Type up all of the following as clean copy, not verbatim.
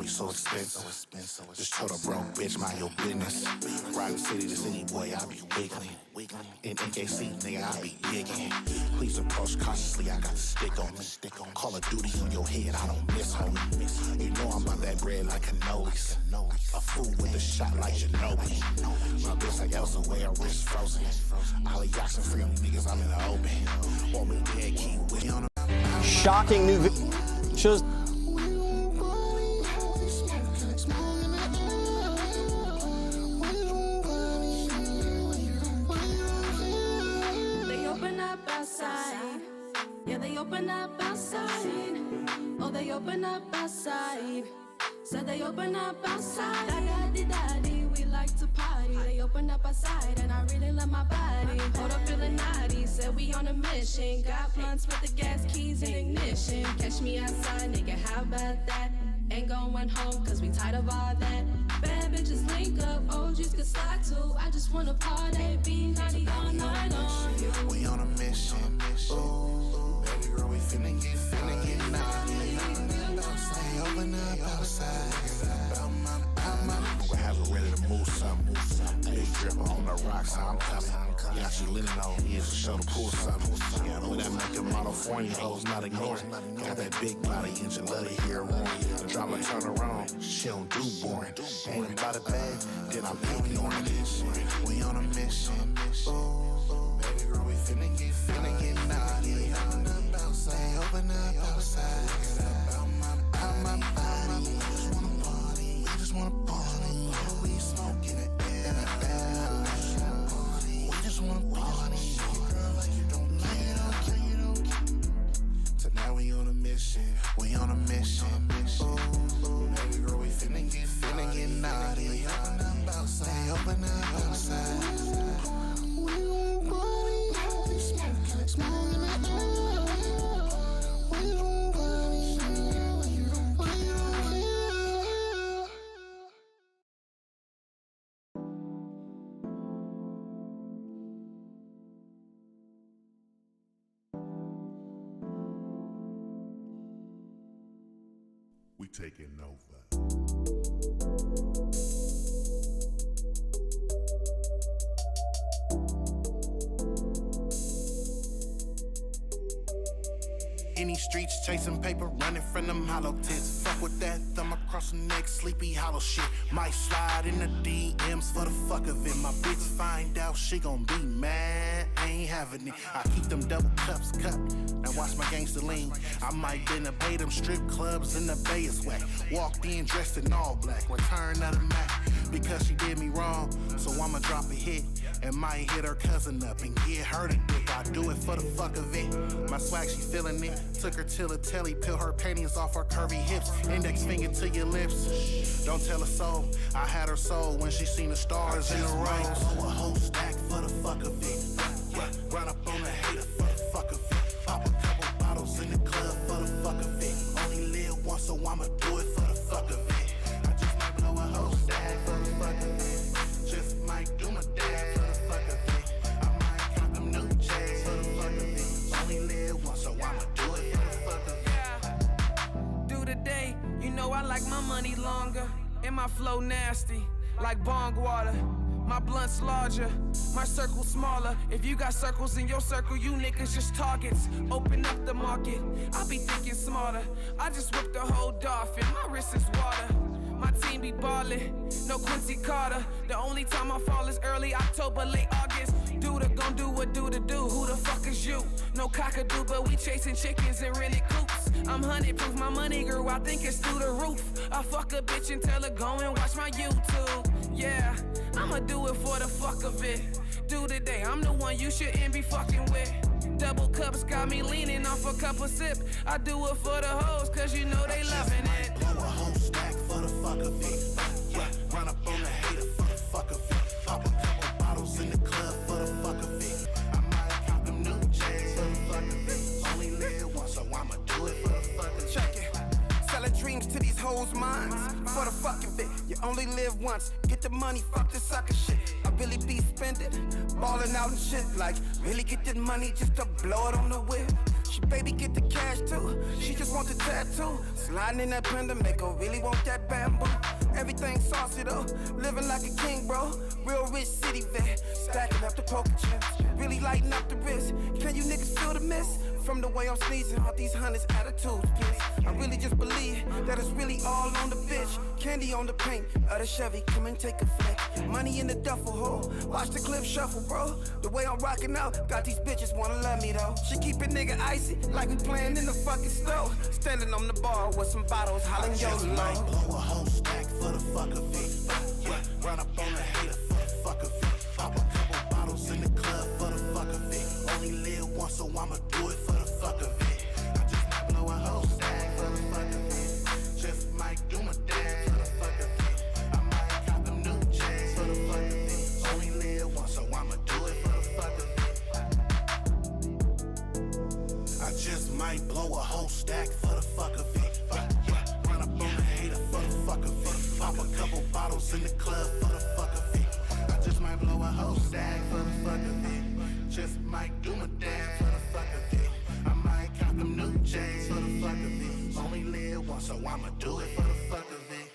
jewelry so expensive. Just told a broke bitch, mind your business. Riding city to city, boy, I be wiggling. In NKC, nigga, I be digging. Please approach cautiously, I got the stick on me. Call of Duty on your head, I don't miss, homie. You know I'm about that bread like cannolis. A fool with a shot like Ginobili. My bitch like Elsa, way her wrist frozen. Ollie Jackson, free on niggas, I'm in the open. Want me dead, keep with me on the... Shocking new video shows. They open up outside. Yeah, they open up outside. Oh, they open up outside. Said they open up outside. Daddy, daddy, we like to party. They open up outside and I really love my body. Hold up feeling naughty, said we on a mission. Got blunts with the gas keys and ignition. Catch me outside, nigga, how about that? Ain't going home cause we tired of all that. Bad bitches link up, OGs can slide too. I just wanna party, be naughty all night long. We on a mission. Ooh, baby girl, we finna get naughty. Say open up outside. I'm gonna have her ready to move something. Big dripper on the rocks, I'm coming. Got you leaning on ears to show the pool something. Yeah, with that make your model foreign hoes not ignoring. Got that big body and your love to hear roaring. The drama turn around, she don't do boring. Ain't about it bad, then I'm ignoring this. We on a mission. Ooh, baby girl, we finna get naughty. Say open up outside. I'm my body. We just wanna party. We smoking it in the air. We just wanna party. Girl, like you don't care. Tonight we on a mission. We on a mission. Ooh, baby girl, we finna get naughty. Say open up outside. We gon' party. Smoking it. We taking over. In these streets, chasing paper, running from them hollow tits. Fuck with that thumb across the neck, sleepy hollow shit. Might slide in the DMs for the fuck of it. My bitch find out she gon' be mad, ain't having it. I keep them double cups cut, now watch my gangster lean. I might been to pay them strip clubs in the Bay is whack. Walked in dressed in all black, return of the Mac. Because she did me wrong, so I'ma drop a hit. And might hit her cousin up and get her the dick. I do it for the fuck of it. My swag, she feeling it. Took her till the telly, peel her panties off her curvy hips. Index finger to your lips. Don't tell her so. I had her soul when she seen the stars in the rose. Blow a whole stack for the fuck of it. Yeah, run up on the hater for the fuck of it. Pop a couple bottles in the club for the fuck of it. Only live once, so I'ma do it for the fuck of it. I just might blow a whole stack for the fuck of it. Just might do my dad for the fuck of it. I might count them new checks for the fuck of it. Only live once, so I'ma do it for the fuck of it. Yeah. Do the day, you know I like my money longer. And my flow nasty, like bong water. My blunt's larger, my circle smaller. If you got circles in your circle, you niggas just targets. Open up the market, I be thinking smarter. I just whipped the whole dolphin, my wrist is water. My team be ballin', no Quincy Carter. The only time I fall is early October, late August. Duda gon' do what Duda do, who the fuck is you? No cockadoo, but we chasing chickens and rented coops. I'm 100 proof, my money grew, I think it's through the roof. I fuck a bitch and tell her go and watch my YouTube. Yeah, I'ma do it for the fuck of it. Do the day, I'm the one you shouldn't be fucking with. Double cups got me leaning off a cup of sip. I do it for the hoes, cause you know they loving it. Blow a whole stack for the fuck of it. Yeah, run up on the hater for the fuck of it. Pop a couple bottles in the club for the fuck of it. I might count them new checks for the fuck of it. Only live once, so I'ma do it for the fuck of it. Check it. Selling dreams to these hoes' minds for the fuck of it. You only live once. Get the money, fuck this sucker shit. I really be spending, balling out and shit. Like, really get the money just to blow it on the whip. She baby get the cash too. She just want the tattoo. Sliding in that panda, make her really want that bamboo. Everything saucy though, living like a king, bro. Real rich city vet, stacking up the poker chips. Really lighting up the wrist. Can you niggas feel the mist? From the way I'm sneezing, all these hundreds attitudes, piss. I really just believe that it's really all on the bitch. Candy on the paint of the Chevy, come and take a flick. Money in the duffel hole, watch the clip shuffle, bro. The way I'm rocking out, got these bitches wanna love me though. She keep a nigga icy, like we playing in the fucking stove. Standing on the bar with some bottles, hollering yo Just might blow a whole stack for the fuck of it. Yeah, run up on the hater for the fuck of it. Pop a couple bottles in the club for the fuck of it. Only live once, so I'ma do it for the fuck of it. I just might blow a whole stack for the fuck of it. Just might do my dance for the fuck of it. I might cop them new chains for the fuck of it. Only live once, so I'ma do it for the fuck of it. I just might blow a whole stack for the fuck of it. Run up on the hater for the fuck of it. Pop a couple bottles in the club for the fuck of it. I just might blow a whole stack for the fuck of it. Just might do my dance for the fuck of it. I might cop them new chains for the fuck of it. Only live once, so I'ma do it for the fuck of it.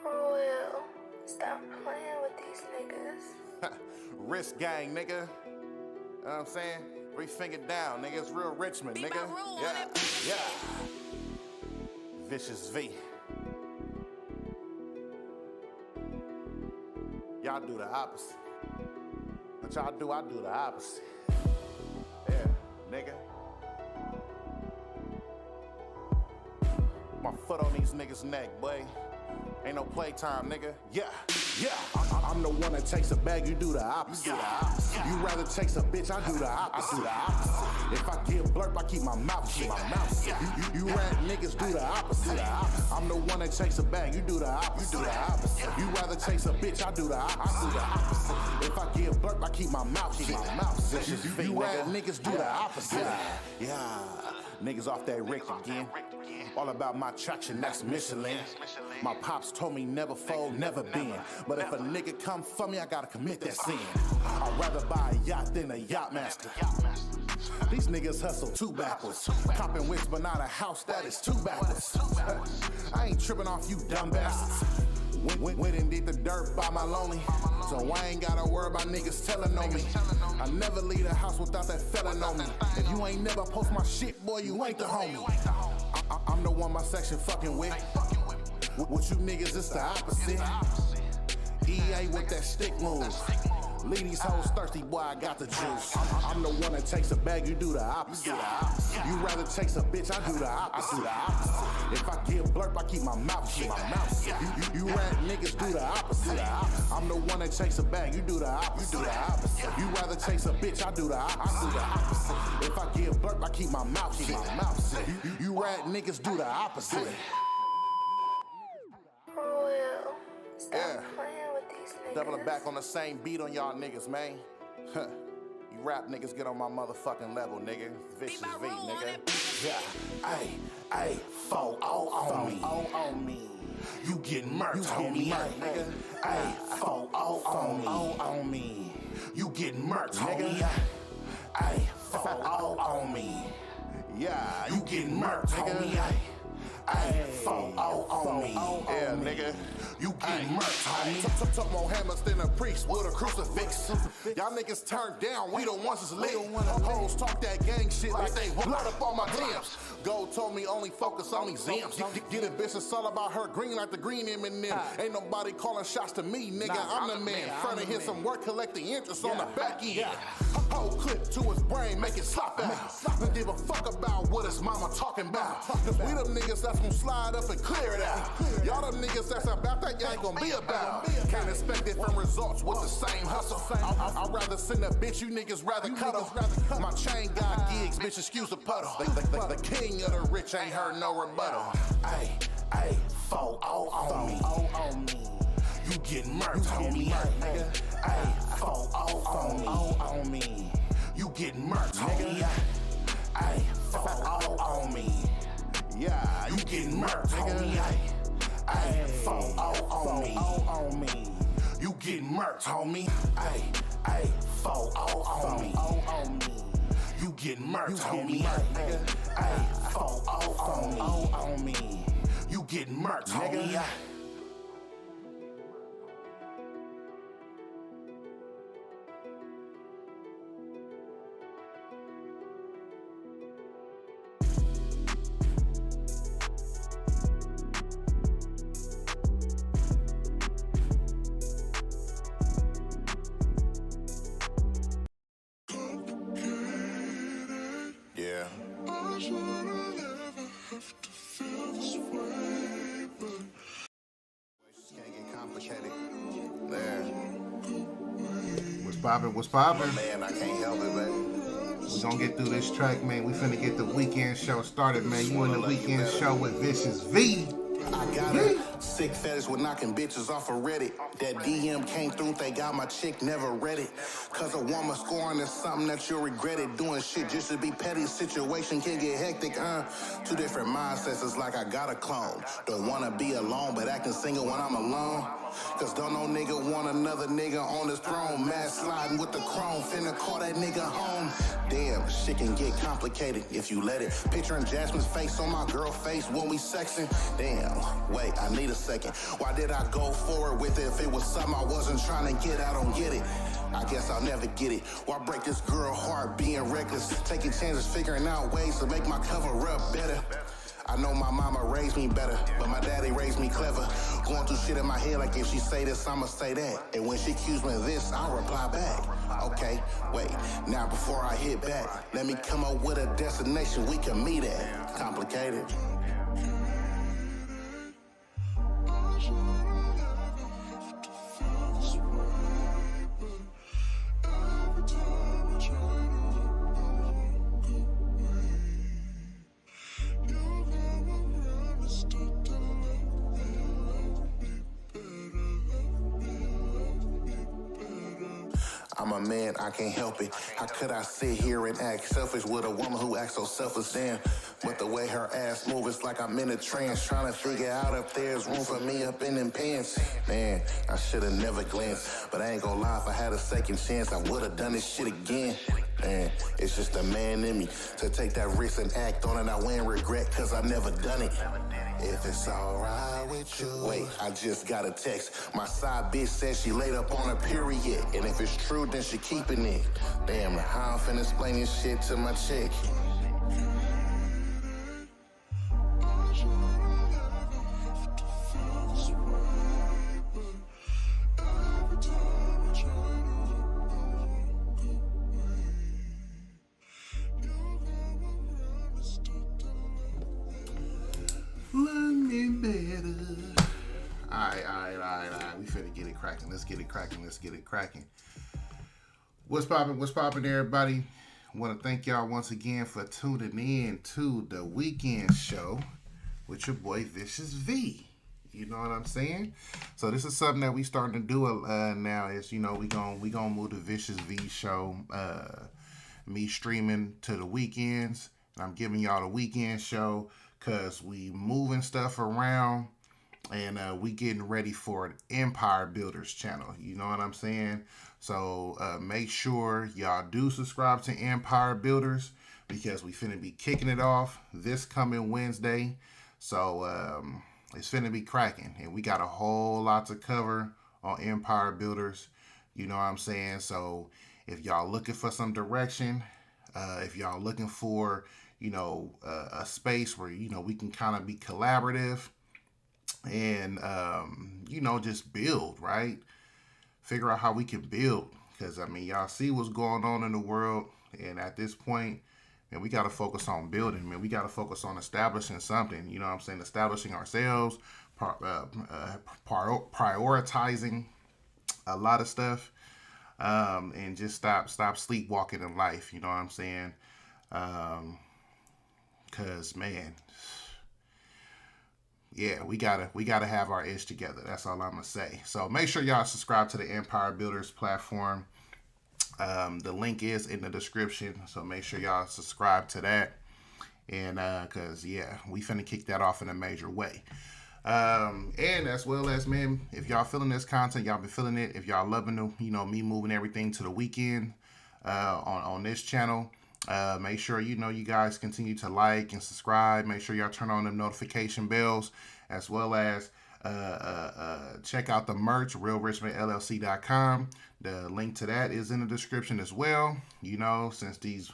Will, stop playing with these niggas. Wrist gang, nigga. You know what I'm saying? 3 finger down, nigga. It's real Richmond, nigga. Yeah. Vicious V. Y'all do the opposite. What y'all do, I do the opposite. Yeah, nigga. My foot on these niggas' neck, boy. Ain't no playtime, nigga. Yeah. I'm the one that takes a bag, you do the opposite. You rather chase a bitch, I do the opposite. If I give blurp, I keep my mouth shut. You rat niggas do the opposite. I'm the one that takes a bag, you do the opposite. You rather chase a bitch, I do the opposite. If I give blurp, I keep my mouth shut. You rat niggas do the opposite. Yeah. Niggas off that Rick again. All about my traction, that's Michelin. My pops told me never fold, never bend. But if a nigga come for me, I gotta commit that sin. I'd rather buy a yacht than a yacht master. These niggas hustle too backwards. Copping wits, but not a house, that is too backwards. I ain't tripping off you dumb bastards. Went and did the dirt by my lonely. So I ain't gotta worry about niggas telling on me. I never leave the house without that felon on me. If you ain't never post my shit, boy, you ain't the homie. I'm the one my section fucking with. With you niggas, it's the opposite. EA with that stick move. Leave these hoes thirsty, boy, I got the juice. I'm the one that takes a bag, you do the opposite. You rather chase a bitch, I do the opposite. If I give blurp, I keep my mouth shut. You rat niggas do the opposite. I'm the one that takes a bag, you do the opposite. You rather chase a bitch, I do the opposite. If I give blurp, I keep my mouth shut. You rat niggas do the opposite. Will, stop playing with these niggas. Doubling back on the same beat on y'all niggas, man. You rap niggas get on my motherfucking level, nigga. Vicious V, nigga. Yeah. Ayy, fall all on me. You getting murked, homie. Nigga. Ayy, fall all on me. You getting murked, homie. Ayy, fall all on me. Yeah, you getting murked, homie. Ayy, fall all on me. Yeah, nigga. You getting murked, homie. Took more hammers than a priest with a crucifix. Y'all niggas turned down, we the ones that's lit. Hoes talk that gang shit like they blood up on my DMs. Gold told me only focus on these M's. Get a bitch, it's all about her green like the green M&M. Ain't nobody calling shots to me, nigga, I'm the man. Front of hit some work, collecting interest on the back end. Whole clip to his brain, make it slop out. Don't give a fuck about what his mama talking about. Cause we them niggas that's gonna slide up and clear it out. Y'all them niggas that's about that, y'all ain't gonna be about. Can't expect different results with the same hustle. I'd rather send a bitch, you niggas rather cuddle. My chain got gigs, bitch, excuse the puddle. The king of the rich ain't heard no rebuttal. Ayy, fall all on me. You get murked, homie. Nigga, ayy, 4-0 on me. You get murked, homie. Ayy, 4-0 on me. Yeah, you get murked, homie. Ayy, 4-0 on me. You get murked, homie. Ayy, 4-0 on me. You get murked, homie. Ayy, 4-0 on me. You get murked, homie. Yeah. Can't get complicated. There. What's poppin'? Man, I can't help it, baby. We gonna get through this track, man. We finna get the weekend show started, man. You in the weekend show with Vicious V. I got a sick fetish with knocking bitches off of Reddit. That DM came through, they got my chick, never read it. Cause a woman scoring is something that you'll regret it. Doing shit just to be petty, situation can get hectic, Two different mindsets, it's like I got a clone. Don't wanna be alone, but acting single when I'm alone. Cause don't no nigga want another nigga on his throne. Mad sliding with the chrome, finna call that nigga home. Damn, shit can get complicated if you let it. Picturing Jasmine's face on my girl face when we sexing. Damn, wait, I need a second. Why did I go forward with it? If it was something I wasn't trying to get, I don't get it. I guess I'll never get it. Why break this girl heart being reckless? Taking chances, figuring out ways to make my cover up better. I know my mama raised me better, but my daddy raised me clever. Going through shit in my head like if she say this, I'ma say that. And when she accuse me of this, I'll reply back. Okay, wait, now before I hit back, let me come up with a destination we can meet at. Complicated. I'm a man, I can't help it. How could I sit here and act selfish with a woman who acts so selfless? Damn, but the way her ass move, it's like I'm in a trance, trying to figure out if there's room for me up in them pants. Man, I should've never glanced, but I ain't gonna lie, if I had a second chance, I would've done this shit again. Man, it's just a man in me to take that risk and act on it. I wouldn't regret, cause I never done it. If it's alright with you. Wait, I just got a text. My side bitch says she laid up on a period. And if it's true, then she keeping it. Damn, how I'm finna explain this shit to my chick? Love me better. Alright. We finna get it cracking. Let's get it cracking. What's poppin', everybody? Want to thank y'all once again for tuning in to the weekend show with your boy Vicious V. You know what I'm saying? So this is something that we starting to do now. Is we gonna move the Vicious V show. Me streaming to the weekends, and I'm giving y'all the weekend show because we moving stuff around and we getting ready for an Empire Builders channel. You know what I'm saying? So make sure y'all do subscribe to Empire Builders because we finna be kicking it off this coming Wednesday. So it's finna be cracking, and we got a whole lot to cover on Empire Builders. You know what I'm saying? So if y'all looking for some direction, if y'all looking for a space where we can kind of be collaborative and just build, right? Figure out how we can build, because y'all see what's going on in the world, and at this point, man, we got to focus on building, man. We got to focus on establishing something, you know what I'm saying? Establishing ourselves, prioritizing a lot of stuff, and just stop sleepwalking in life, you know what I'm saying? Because, man, yeah, we gotta have our ish together. That's all I'm gonna say. So make sure y'all subscribe to the Empire Builders platform. The link is in the description, so make sure y'all subscribe to that. And cause yeah, we finna kick that off in a major way. And as well as, man, if y'all feeling this content, y'all been feeling it. If y'all loving the, me moving everything to the weekend on this channel, make sure you guys continue to like and subscribe. Make sure y'all turn on the notification bells, as well as check out the merch, realrichmondllc.com. The link to that is in the description as well. Since these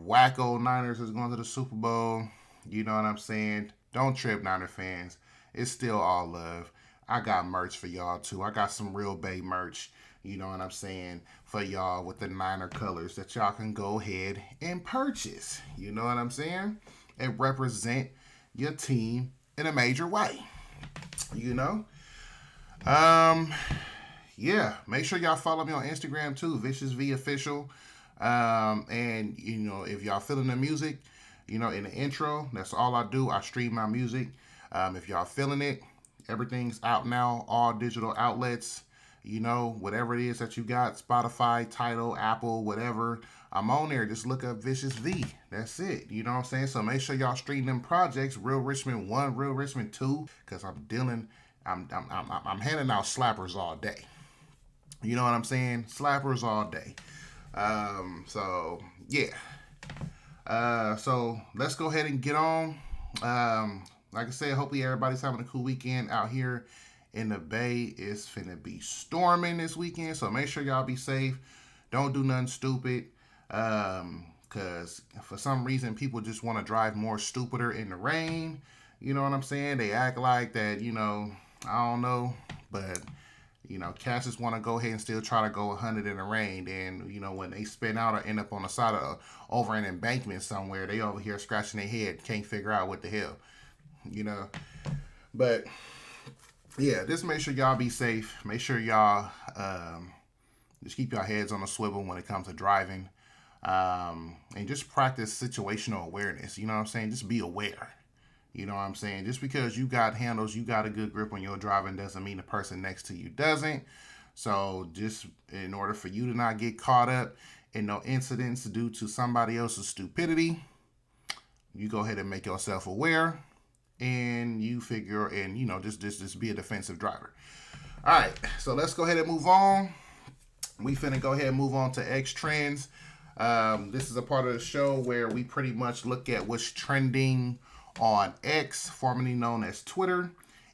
wacko Niners is going to the Super Bowl, you know what I'm saying? Don't trip, Niner fans. It's still all love. I got merch for y'all too. I got some Real Bay merch, you know what I'm saying, for y'all with the Niner colors that y'all can go ahead and purchase. You know what I'm saying? And represent your team in a major way. Yeah, make sure y'all follow me on Instagram too, Vicious V Official. And if y'all feeling the music, in the intro, that's all I do. I stream my music. If y'all feeling it, everything's out now, all digital outlets, whatever it is that you got, Spotify, Tidal, Apple, whatever, I'm on there. Just look up Vicious V. That's it. You know what I'm saying? So make sure y'all stream them projects, Real Richmond 1, Real Richmond 2, because I'm handing out slappers all day. You know what I'm saying? Slappers all day. So yeah. So let's go ahead and get on. Like I said, hopefully everybody's having a cool weekend out here in the Bay. It's finna be storming this weekend, so make sure y'all be safe. Don't do nothing stupid. Cause for some reason people just want to drive more stupider in the rain. You know what I'm saying? They act like that, I don't know, but cats just want to go ahead and still try to go 100 in the rain. Then, when they spin out or end up on the side of over an embankment somewhere, they over here scratching their head, can't figure out what the hell, But yeah, just make sure y'all be safe. Make sure y'all just keep your heads on a swivel when it comes to driving, and just practice situational awareness. You know what I'm saying? Just be aware. You know what I'm saying? Just because you got handles, you got a good grip on your driving doesn't mean the person next to you doesn't. So just in order for you to not get caught up in no incidents due to somebody else's stupidity, you go ahead and make yourself aware, and you figure, and just be a defensive driver. All right, so let's go ahead and move on. We finna go ahead and move on to X Trends. This is a part of the show where we pretty much look at what's trending on X, formerly known as Twitter,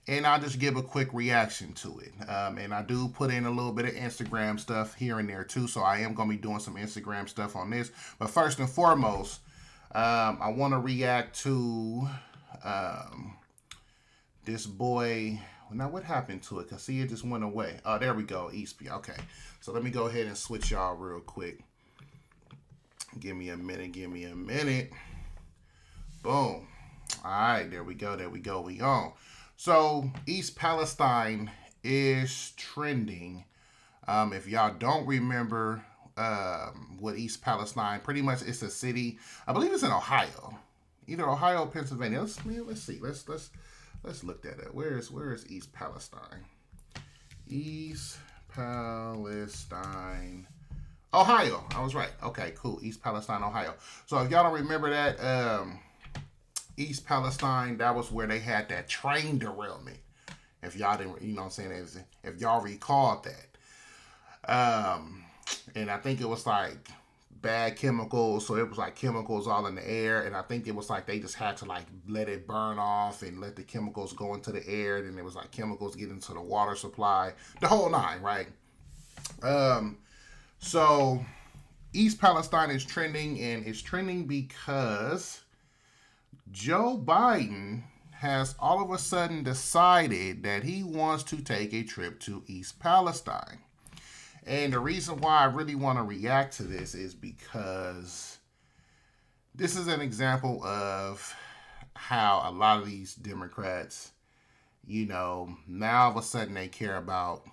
and I'll just give a quick reaction to it. And I do put in a little bit of Instagram stuff here and there too, so I am going to be doing some Instagram stuff on this. But first and foremost, I want to react to this boy. Now, what happened to it? Because see, it just went away. Oh, there we go, Eastby. Okay, so let me go ahead and switch y'all real quick. Give me a minute. Boom. All right, there we go. We on. So East Palestine is trending. If y'all don't remember what East Palestine, pretty much it's a city. I believe it's in Ohio, either Ohio or Pennsylvania. Let's see. Let's look that up. Where is East Palestine? East Palestine, Ohio. I was right. Okay, cool. East Palestine, Ohio. So if y'all don't remember that, East Palestine, that was where they had that train derailment. If y'all didn't, you know what I'm saying, if y'all recalled that. And I think it was like bad chemicals, so it was like chemicals all in the air, and I think it was like they just had to like let it burn off and let the chemicals go into the air, and it was like chemicals get into the water supply, the whole nine, right? So East Palestine is trending, and it's trending because Joe Biden has all of a sudden decided that he wants to take a trip to East Palestine. And the reason why I really want to react to this is because this is an example of how a lot of these Democrats, now all of a sudden they care about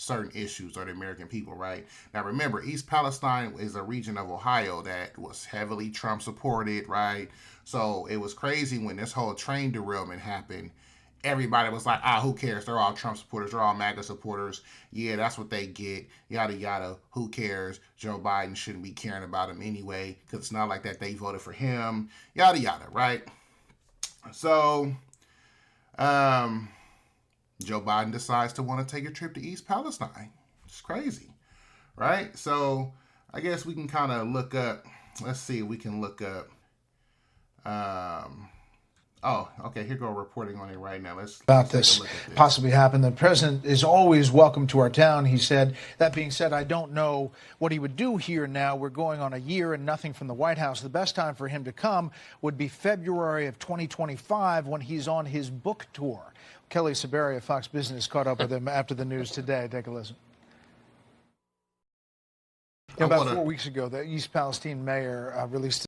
certain issues or the American people, right? Now remember, East Palestine is a region of Ohio that was heavily Trump supported, right? So it was crazy when this whole train derailment happened. Everybody was like, who cares? They're all Trump supporters. They're all MAGA supporters. Yeah, that's what they get. Yada, yada. Who cares? Joe Biden shouldn't be caring about him anyway, because it's not like that they voted for him. Yada, yada, right? So, Joe Biden decides to want to take a trip to East Palestine. It's crazy, right? So, I guess we can kind of look up. Let's see if we can look up. Oh, okay. Here go reporting on it right now. Let's about take this a look at this. possibly happen. The president is always welcome to our town, he said. That being said, I don't know what he would do here now. We're going on a year and nothing from the White House. The best time for him to come would be February of 2025 when he's on his book tour. Kelly Saberi of Fox Business caught up with him after the news today. Take a listen. About 4 weeks ago, the East Palestine mayor released.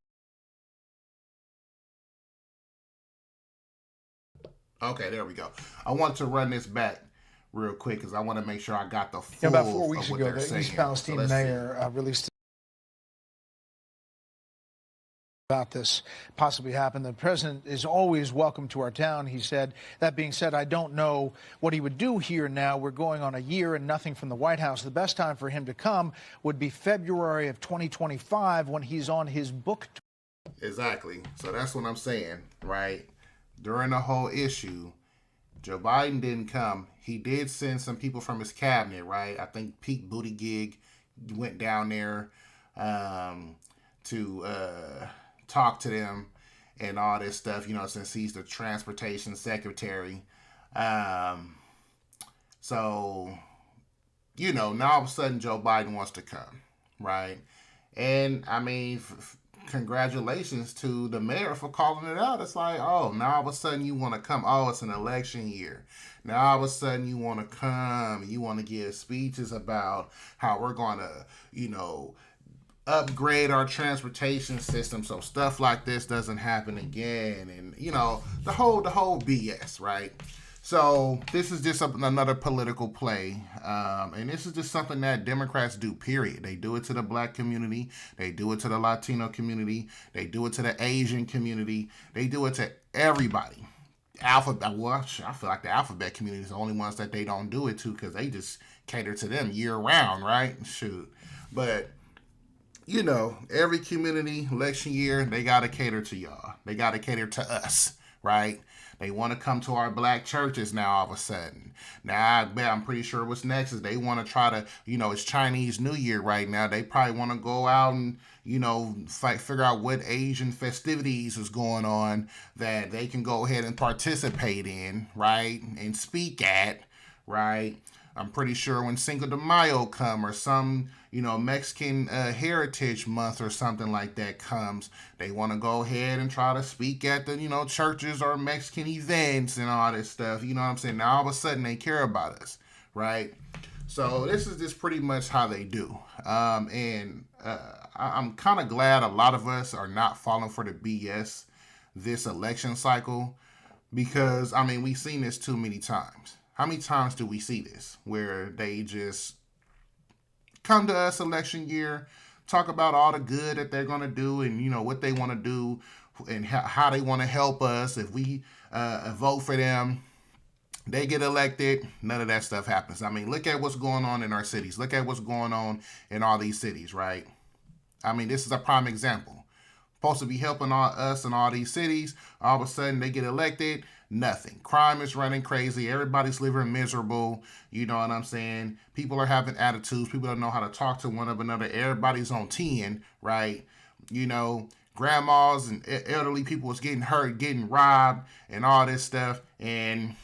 Okay, there we go. I want to run this back real quick because I want to make sure I got the full About 4 weeks of what ago, they're the saying. East Palestine mayor released about this possibly happen. The president is always welcome to our town, he said. That being said, I don't know what he would do here now. We're going on a year and nothing from the White House. The best time for him to come would be February of 2025 when he's on his book tour. Exactly. So that's what I'm saying, right? During the whole issue, Joe Biden didn't come. He did send some people from his cabinet, right? I think Pete Buttigieg went down there to talk to them and all this stuff, since he's the transportation secretary. So, now all of a sudden Joe Biden wants to come, right? And, I mean, congratulations to the mayor for calling it out. It's like, oh, now all of a sudden you want to come. Oh, it's an election year. Now all of a sudden you want to come. You want to give speeches about how we're going to, upgrade our transportation system so stuff like this doesn't happen again. And, the whole BS, right? So this is just another political play. And this is just something that Democrats do, period. They do it to the black community. They do it to the Latino community. They do it to the Asian community. They do it to everybody. I feel like the alphabet community is the only ones that they don't do it to because they just cater to them year round, right? Shoot. But, every community, election year, they got to cater to y'all. They got to cater to us, right? They want to come to our black churches now all of a sudden. Now, I'm pretty sure what's next is they want to try to, it's Chinese New Year right now. They probably want to go out and, figure out what Asian festivities is going on that they can go ahead and participate in, right? And speak at, right? I'm pretty sure when Cinco de Mayo come or some, Mexican Heritage Month or something like that comes, they want to go ahead and try to speak at the, churches or Mexican events and all this stuff. You know what I'm saying? Now, all of a sudden, they care about us, right? So this is just pretty much how they do. I'm kind of glad a lot of us are not falling for the BS this election cycle because, we've seen this too many times. How many times do we see this where they just come to us election year, talk about all the good that they're going to do and, what they want to do and how they want to help us. If we vote for them, they get elected. None of that stuff happens. Look at what's going on in our cities. Look at what's going on in all these cities, right? This is a prime example. Supposed to be helping us in all these cities. All of a sudden, they get elected. Nothing. Crime is running crazy. Everybody's living miserable. You know what I'm saying? People are having attitudes. People don't know how to talk to one another. Everybody's on 10, right? Grandmas and elderly people was getting hurt, getting robbed, and all this stuff. And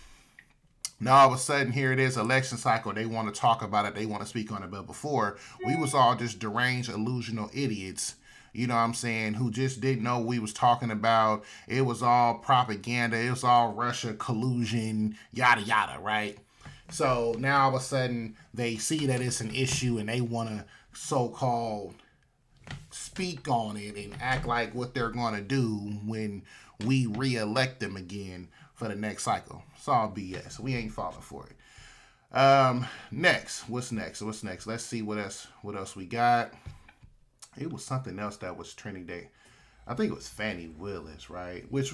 now all of a sudden, here it is, election cycle. They want to talk about it. They want to speak on it. But before, we was all just deranged, illusional idiots. You know what I'm saying, who just didn't know what we was talking about. It was all propaganda. It was all Russia collusion, yada, yada, right? So now all of a sudden they see that it's an issue and they want to so-called speak on it and act like what they're going to do when we re-elect them again for the next cycle. It's all BS. We ain't falling for it. Next, what's next? Let's see what else we got. It was something else that was trending day. I think it was Fannie Willis, right? Which,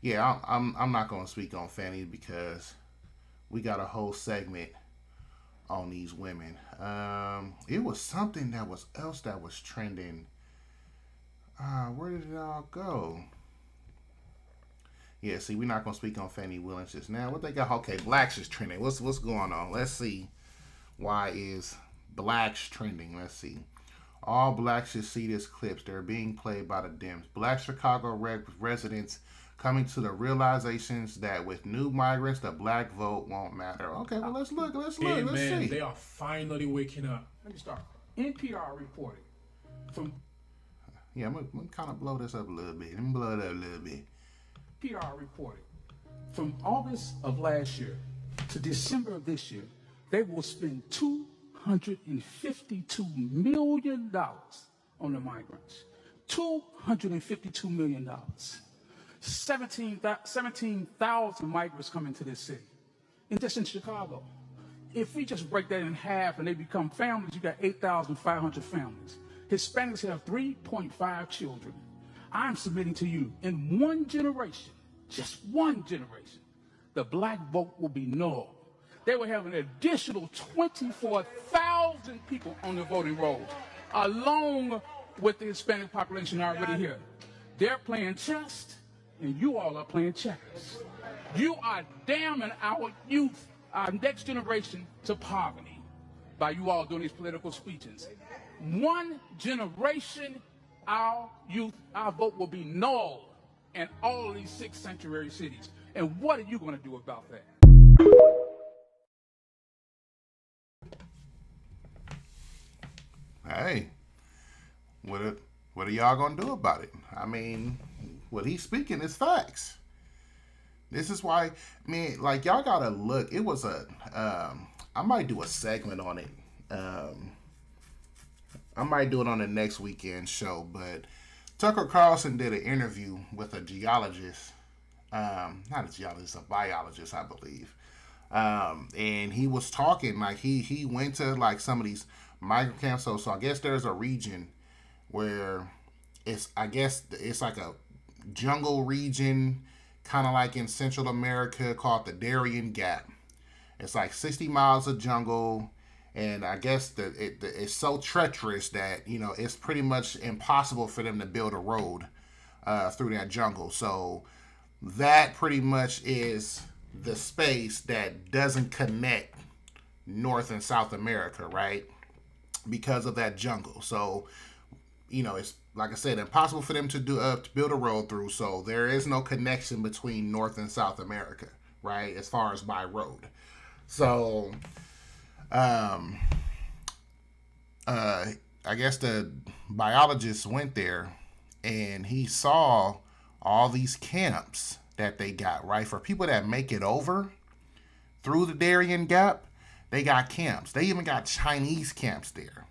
yeah, I'm not gonna speak on Fannie because we got a whole segment on these women. It was something else that was trending. Where did it all go? Yeah, see, we're not gonna speak on Fannie Willis just now. What they got? Okay, Blacks is trending. What's going on? Let's see. Why is Blacks trending? Let's see. All Blacks should see this clips. They're being played by the Dems. Black Chicago residents coming to the realizations that with new migrants, the black vote won't matter. Okay, well, let's look. Let's see. They are finally waking up. Let me start. NPR reported from... Yeah, I'm going to kind of blow this up a little bit. Let me blow it up a little bit. NPR reported from August of last year to December of this year, they will spend $252 million on the migrants. $252 million. 17,000 migrants come into this city. And just in Chicago. If we just break that in half and they become families, you got 8,500 families. Hispanics have 3.5 children. I'm submitting to you, in one generation, just one generation, the black vote will be null. They will have an additional 24,000 people on the voting rolls, along with the Hispanic population already here. They're playing chess, and you all are playing checkers. You are damning our youth, our next generation, to poverty by you all doing these political speeches. One generation, our youth, our vote will be null in all of these 6 sanctuary cities. And what are you going to do about that? Hey, what are y'all gonna do about it? I mean, what he's speaking is facts. This is why, man, like, y'all gotta look. It was I might do a segment on it. I might do it on the next weekend show, but Tucker Carlson did an interview with a geologist, not a geologist, a biologist, I believe. And he was talking, like, he went to, like, some of these migrant camps. So I guess there's a region where it's like a jungle region, kind of like in Central America, called the Darien Gap. It's like 60 miles of jungle. And I guess it's so treacherous that, you know, it's pretty much impossible for them to build a road through that jungle. So that pretty much is the space that doesn't connect North and South America, right? Because of that jungle. So, you know, it's, like I said, impossible for them to build a road through. So there is no connection between North and South America, right? As far as by road. So... I guess the biologist went there and he saw all these camps that they got, right? For people that make it over through the Darien Gap, they got camps. They even got Chinese camps there.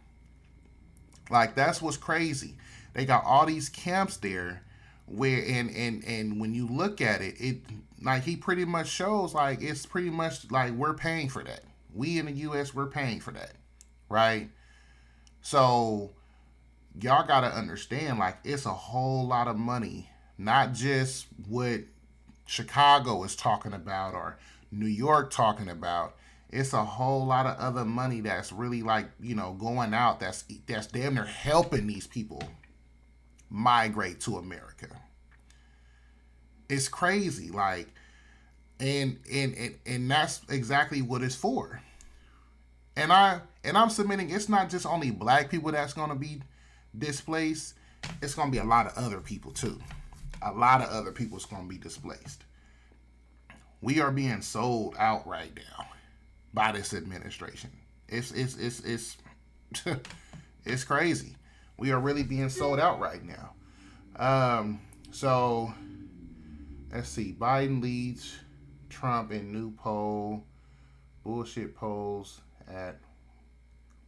Like, that's what's crazy. They got all these camps there where, and when you look at it, it, like, he pretty much shows, like, it's pretty much like we're paying for that. We in the U.S., we're paying for that, right? So y'all got to understand, like, it's a whole lot of money, not just what Chicago is talking about or New York talking about. It's a whole lot of other money that's really, like, you know, going out, that's damn near helping these people migrate to America. It's crazy, like, and that's exactly what it's for. And I'm submitting, it's not just only black people that's going to be displaced. It's going to be a lot of other people too. A lot of other people's going to be displaced. We are being sold out right now by this administration. It's it's crazy. We are really being sold out right now. So let's see. Biden leads Trump in new poll. Bullshit polls at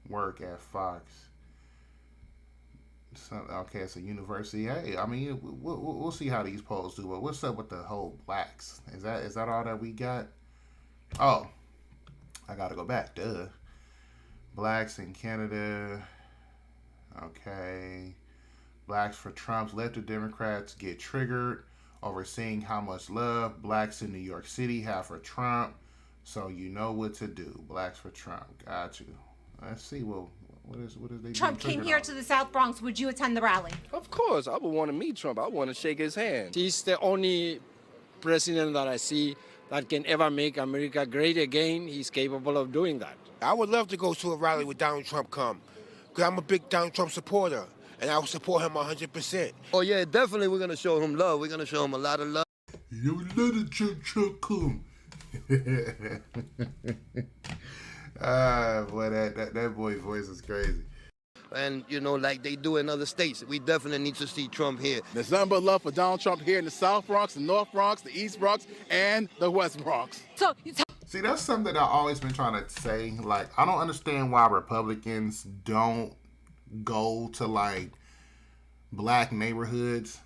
work at Fox. Okay, it's a university. Hey, I mean, we'll see how these polls do. But what's up with the whole blacks? Is that all that we got? Oh, I gotta go back. Duh. Blacks in Canada. Okay. Blacks for Trump's left of Democrats get triggered over seeing how much love blacks in New York City have for Trump. So you know what to do. Blacks for Trump. Got you. Let's see. Well, what is they? Trump came here to the South Bronx. Would you attend the rally? Of course. I would want to meet Trump. I want to shake his hand. He's the only president that I see that can ever make America great again. He's capable of doing that. I would love to go to a rally with Donald Trump come, because I'm a big Donald Trump supporter, and I will support him 100%. Oh, yeah, definitely we're going to show him love. We're going to show him a lot of love. You love the Trump come. Boy, that boy's voice is crazy. And, you know, like they do in other states, we definitely need to see Trump here. There's nothing but love for Donald Trump here in the South Bronx, the North Bronx, the East Bronx, and the West Bronx. So, see, that's something that I've always been trying to say. Like, I don't understand why Republicans don't go to, like, black neighborhoods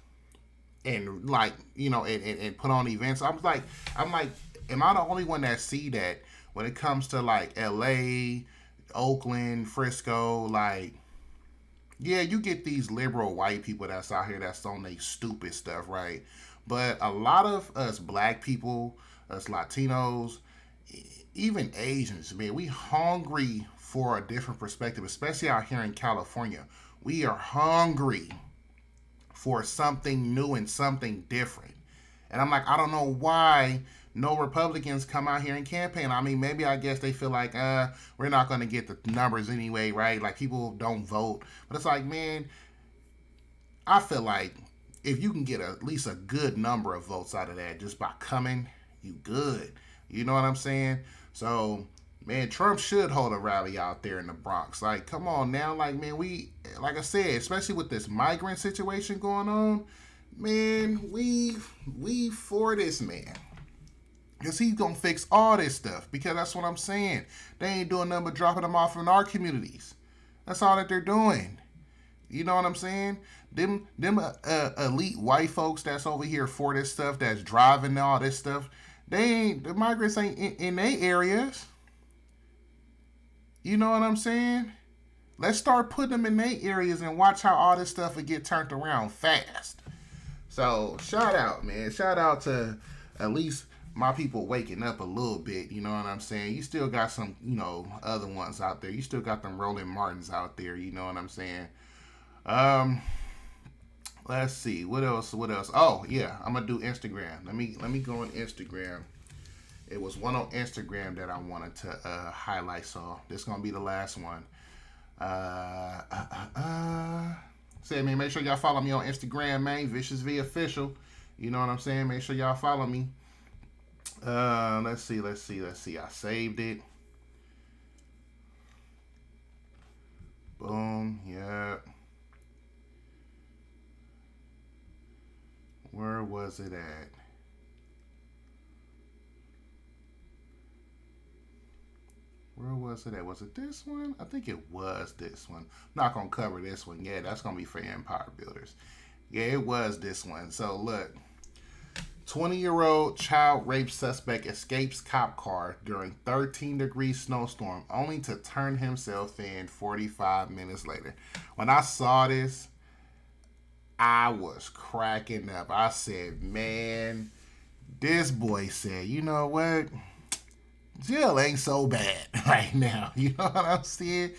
and, like, you know, and put on events. I'm like, am I the only one that see that when it comes to, like, L.A., Oakland, Frisco, like, yeah, you get these liberal white people that's out here that's on their stupid stuff, right? But a lot of us black people, us Latinos, even Asians, man, we hungry for a different perspective, especially out here in California. We are hungry for something new and something different. And I'm like, I don't know why no Republicans come out here and campaign. I mean, maybe I guess they feel like, we're not going to get the numbers anyway, right? Like, people don't vote. But it's like, man, I feel like if you can get at least a good number of votes out of that just by coming, you good. You know what I'm saying? So, man, Trump should hold a rally out there in the Bronx. Like, come on now. Like, man, like I said, especially with this migrant situation going on, man, we for this man. Because he's going to fix all this stuff. Because that's what I'm saying. They ain't doing nothing but dropping them off in our communities. That's all that they're doing. You know what I'm saying? Them elite white folks that's over here for this stuff, that's driving all this stuff, the migrants ain't in their areas. You know what I'm saying? Let's start putting them in their areas and watch how all this stuff will get turned around fast. So, shout out, man. Shout out to at least my people waking up a little bit, you know what I'm saying? You still got some, you know, other ones out there. You still got them Roland Martins out there, you know what I'm saying? Let's see. What else? Oh, yeah, I'm going to do Instagram. Let me go on Instagram. It was one on Instagram that I wanted to highlight, so this is going to be the last one. Say, man, make sure y'all follow me on Instagram, man. Vicious V Official. You know what I'm saying? Make sure y'all follow me. Let's see. I saved it. Boom. Yeah. Where was it at? Where was it at? Was it this one? I think it was this one. I'm not going to cover this one. Yeah, that's going to be for Empire Builders. Yeah, it was this one. So, look. 20-year-old child rape suspect escapes cop car during 13-degree snowstorm, only to turn himself in 45 minutes later. When I saw this, I was cracking up. I said, man, this boy said, you know what? Jail ain't so bad right now. You know what I'm saying?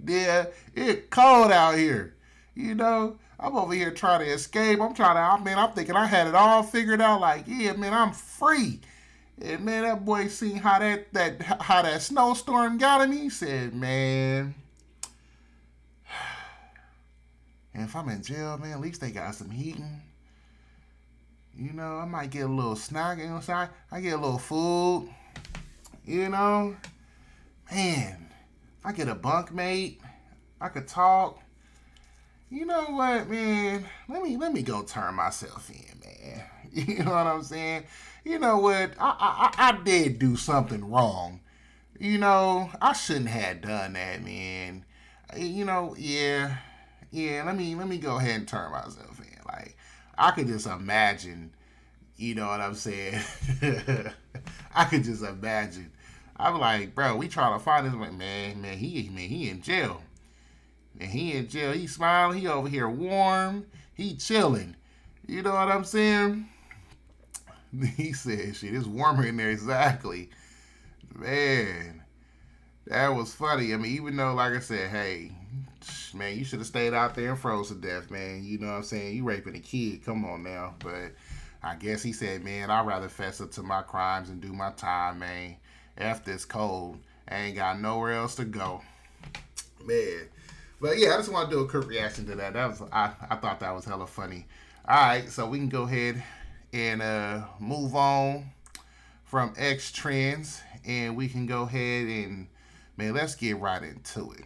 Yeah, it's cold out here. You know? I'm over here trying to escape. I'm thinking I had it all figured out. Like, yeah, man, I'm free. And man, that boy seen how that snowstorm got him. He said, man, and if I'm in jail, man, at least they got some heating. You know, I might get a little snack. You know what I'm saying? I get a little food. You know, man, if I get a bunkmate, I could talk. You know what, man? Let me go turn myself in, man. You know what I'm saying? You know what? I did do something wrong. You know, I shouldn't have done that, man. You know, yeah. Let me go ahead and turn myself in. Like, I could just imagine. You know what I'm saying? I could just imagine I'm like, bro, we trying to find this. I'm like, man, he in jail. And he in jail. He smiling. He over here warm. He chilling. You know what I'm saying? He said, shit, it's warmer in there. Exactly. Man, that was funny. I mean, even though, like I said, hey, man, you should have stayed out there and froze to death, man. You know what I'm saying? You raping a kid. Come on now. But I guess he said, man, I'd rather fess up to my crimes and do my time, man. F this cold. I ain't got nowhere else to go. Man. But yeah, I just want to do a quick reaction to that. That was I thought that was hella funny. All right, so we can go ahead and move on from X trends, and we can go ahead and, man, let's get right into it.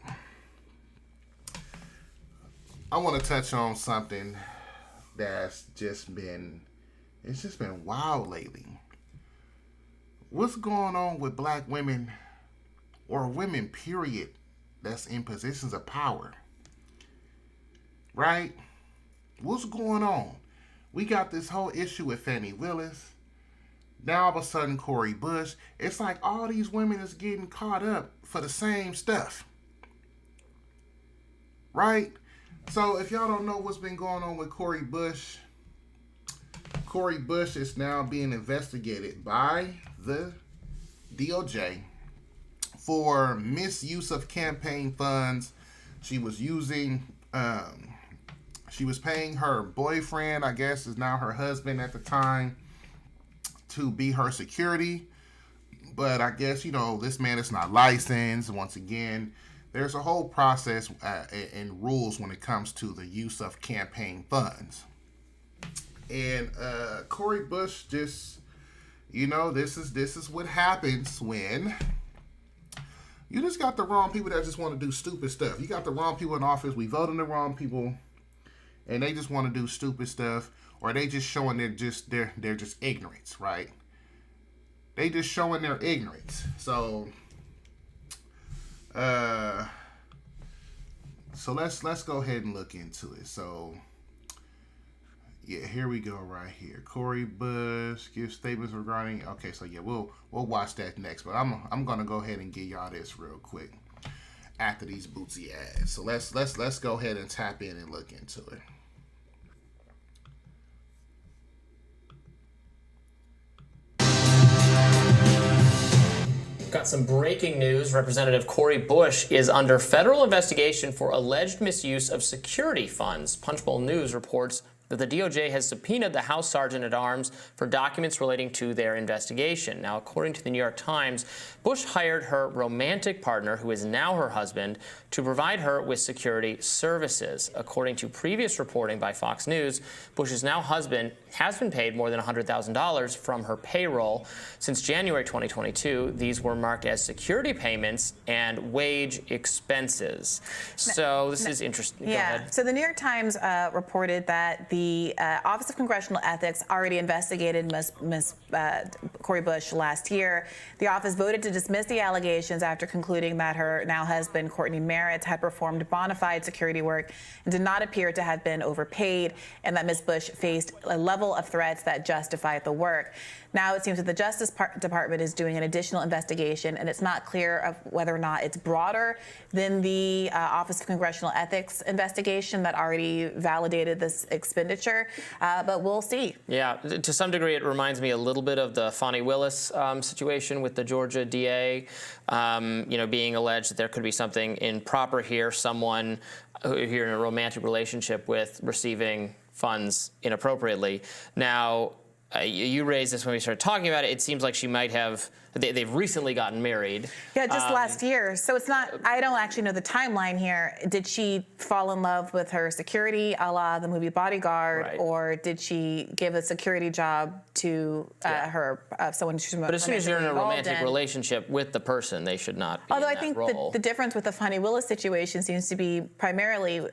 I want to touch on something that's just been wild lately. What's going on with black women, or women period, that's in positions of power? Right? What's going on? We got this whole issue with Fani Willis. Now all of a sudden Cori Bush. It's like all these women is getting caught up for the same stuff. Right? So if y'all don't know what's been going on with Cori Bush is now being investigated by the DOJ for misuse of campaign funds. She was paying her boyfriend, I guess is now her husband at the time, to be her security. But I guess, this man is not licensed. Once again, there's a whole process and rules when it comes to the use of campaign funds. And Cori Bush just, this is what happens when you just got the wrong people that just want to do stupid stuff. You got the wrong people in office. We vote on the wrong people, and they just want to do stupid stuff, or they just showing they're just ignorance, right? They just showing their ignorance. So let's go ahead and look into it. So yeah, here we go right here. Cori Bush gives statements regarding. Okay, so yeah, we'll watch that next. But I'm gonna go ahead and give y'all this real quick after these bootsy ads. So let's go ahead and tap in and look into it. Got some breaking news. Representative Cori Bush is under federal investigation for alleged misuse of security funds. Punchbowl News reports that the DOJ has subpoenaed the House Sergeant-at-Arms for documents relating to their investigation. Now, according to the New York Times, Bush hired her romantic partner, who is now her husband, to provide her with security services. According to previous reporting by Fox News, Bush's now husband has been paid more than $100,000 from her payroll. Since January 2022, these were marked as security payments and wage expenses. So this is interesting. Go ahead. So the New York Times reported that the Office of Congressional Ethics already investigated Ms. Cori Bush last year. The office voted to dismiss the allegations after concluding that her now husband, Courtney Merritt, had performed bona fide security work and did not appear to have been overpaid, and that Ms. Bush faced a level of threats that justified the work. Now it seems that the Justice Department is doing an additional investigation, and it's not clear of whether or not it's broader than the Office of Congressional Ethics investigation that already validated this expenditure, but we'll see. Yeah, to some degree, it reminds me a little bit of the Fani Willis situation with the Georgia DA, being alleged that there could be something improper here, someone here in a romantic relationship with receiving funds inappropriately. Now, you raised this when we started talking about it. It seems like she might have, they've recently gotten married. Yeah, just last year. So it's not, I don't actually know the timeline here. Did she fall in love with her security, a la the movie Bodyguard, right, or did she give a security job to someone she's But as soon as you're in a romantic relationship with the person, they should not be. Although I think the difference with the Fani Willis situation seems to be primarily,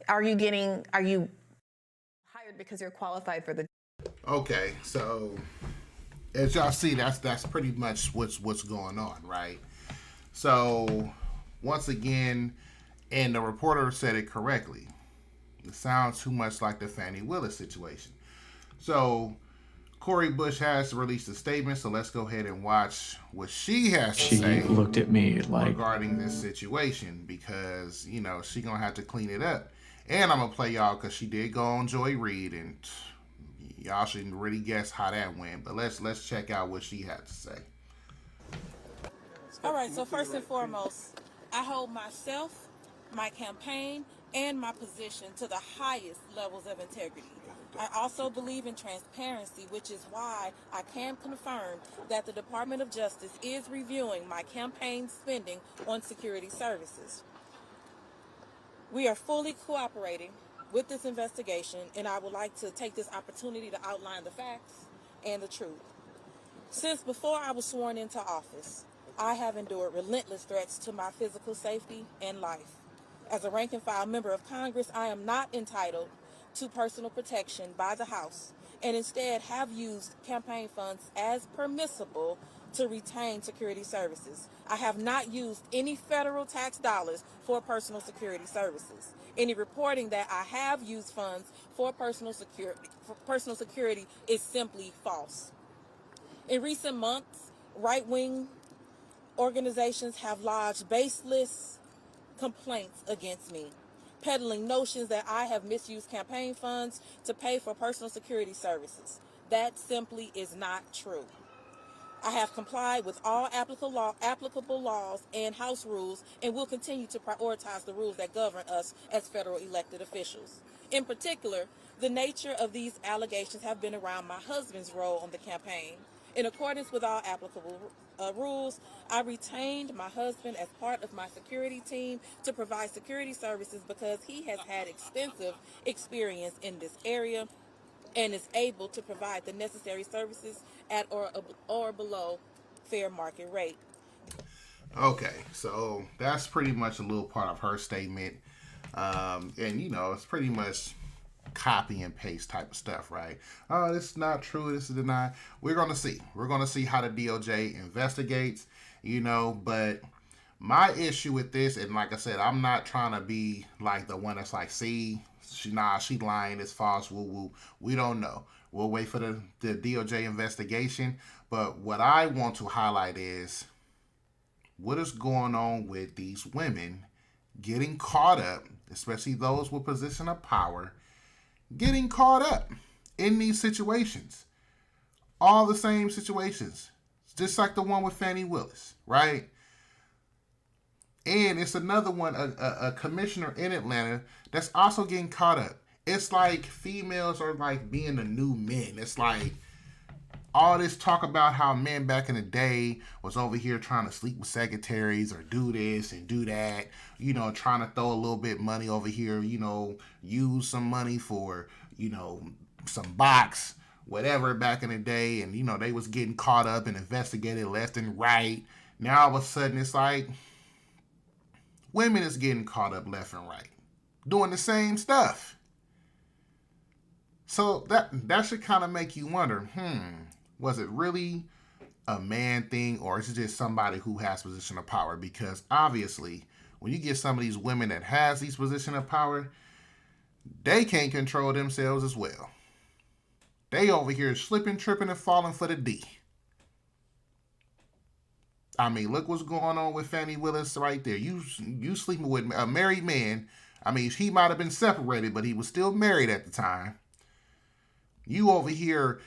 are you hired because you're qualified for the. Okay, so as y'all see, that's pretty much what's going on, right? So once again, and the reporter said it correctly, it sounds too much like the Fani Willis situation. So Cori Bush has released a statement, so let's go ahead and watch what she has to She say looked at me like, regarding this situation, because, you know, she gonna have to clean it up. And I'm gonna play y'all because she did go on Joy Reid, and y'all shouldn't really guess how that went. But let's check out what she had to say. All right, so first and foremost, I hold myself, my campaign, and my position to the highest levels of integrity. I also believe in transparency, which is why I can confirm that the Department of Justice is reviewing my campaign spending on security services. We are fully cooperating with this investigation, and I would like to take this opportunity to outline the facts and the truth. Since before I was sworn into office, I have endured relentless threats to my physical safety and life. As a rank-and-file member of Congress, I am not entitled to personal protection by the House, and instead have used campaign funds as permissible to retain security services. I have not used any federal tax dollars for personal security services. Any reporting that I have used funds for personal security is simply false. In recent months, right-wing organizations have lodged baseless complaints against me, peddling notions that I have misused campaign funds to pay for personal security services. That simply is not true. I have complied with all applicable laws and House rules, and will continue to prioritize the rules that govern us as federal elected officials. In particular, the nature of these allegations have been around my husband's role on the campaign. In accordance with all applicable rules, I retained my husband as part of my security team to provide security services because he has had extensive experience in this area and is able to provide the necessary services at or below fair market rate. Okay, so that's pretty much a little part of her statement. And, you know, it's pretty much copy and paste type of stuff, right? Oh, this is not true. This is denied. We're going to see. We're going to see how the DOJ investigates, you know, but my issue with this, and like I said, I'm not trying to be like the one that's like, see, she lying, it's false, woo woo. We don't know. We'll wait for the DOJ investigation. But what I want to highlight is what is going on with these women getting caught up, especially those with position of power, getting caught up in these situations. All the same situations. Just like the one with Fani Willis, right? And it's another one, a commissioner in Atlanta that's also getting caught up. It's like females are like being the new men. It's like all this talk about how men back in the day was over here trying to sleep with secretaries or do this and do that, you know, trying to throw a little bit money over here, you know, use some money for, you know, some box, whatever back in the day. And, you know, they was getting caught up and investigated left and right. Now all of a sudden it's like women is getting caught up left and right, doing the same stuff. So that should kind of make you wonder, was it really a man thing, or is it just somebody who has position of power? Because obviously, when you get some of these women that has these position of power, they can't control themselves as well. They over here slipping, tripping, and falling for the D. I mean, look what's going on with Fani Willis right there. You sleeping with a married man. I mean, he might have been separated, but he was still married at the time. You over here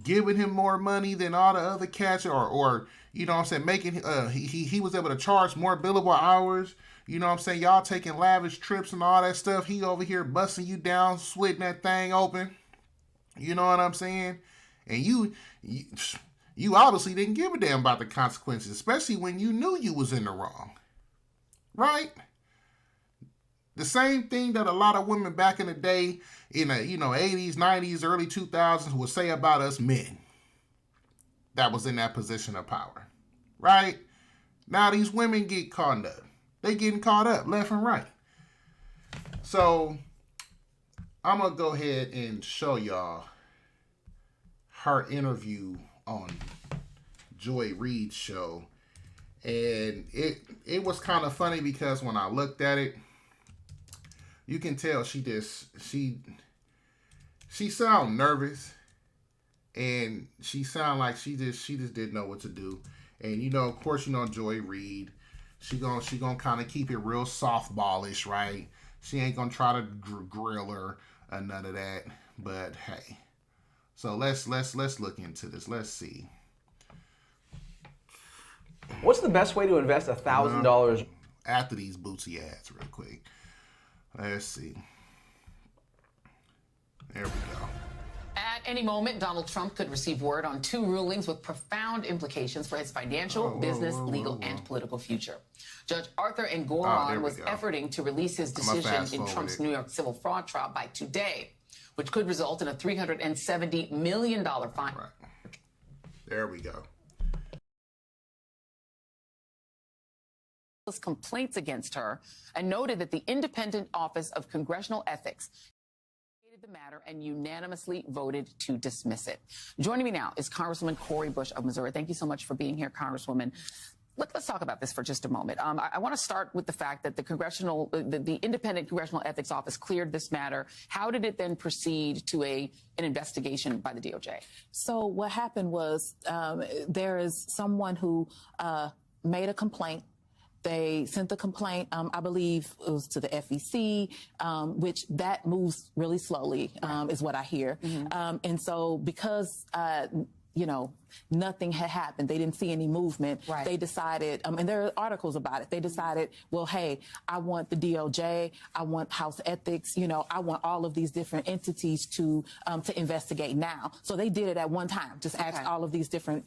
giving him more money than all the other cats, or you know what I'm saying, making he was able to charge more billable hours. You know what I'm saying? Y'all taking lavish trips and all that stuff. He over here busting you down, slitting that thing open. You know what I'm saying? And you obviously didn't give a damn about the consequences, especially when you knew you was in the wrong. Right? The same thing that a lot of women back in the day, in the 80s, 90s, early 2000s would say about us men that was in that position of power. Right? Now these women get caught up. They getting caught up left and right. So I'm going to go ahead and show y'all her interview on Joy Reid's show. And it was kind of funny because when I looked at it, you can tell she sound nervous. And she sounded like she just didn't know what to do. And of course, Joy Reid, she gonna kind of keep it real softballish, right? She ain't gonna try to grill her or none of that. But hey, so let's look into this. Let's see. What's the best way to invest $1,000 after these Bootsy ads, real quick? Let's see. There we go. At any moment, Donald Trump could receive word on 2 rulings with profound implications for his financial, business, legal, and political future. Judge Arthur Engoron was efforting to release his decision in Trump's New York civil fraud trial by today, which could result in a $370 million fine. Right. There we go. Complaints against her and noted that the Independent Office of Congressional Ethics the matter and unanimously voted to dismiss it. Joining me now is Congresswoman Cori Bush of Missouri. Thank you so much for being here, Congresswoman. Let's talk about this for just a moment. I want to start with the fact that the Independent Congressional Ethics Office cleared this matter. How did it then proceed to an investigation by the DOJ? So what happened was there is someone who made a complaint. They sent the complaint, I believe it was to the FEC, which that moves really slowly, is what I hear. And so because, nothing had happened, they didn't see any movement, they decided, and there are articles about it, they decided, well, hey, I want the DOJ, I want House Ethics, I want all of these different entities to investigate now. So they did it at one time, just asked all of these different,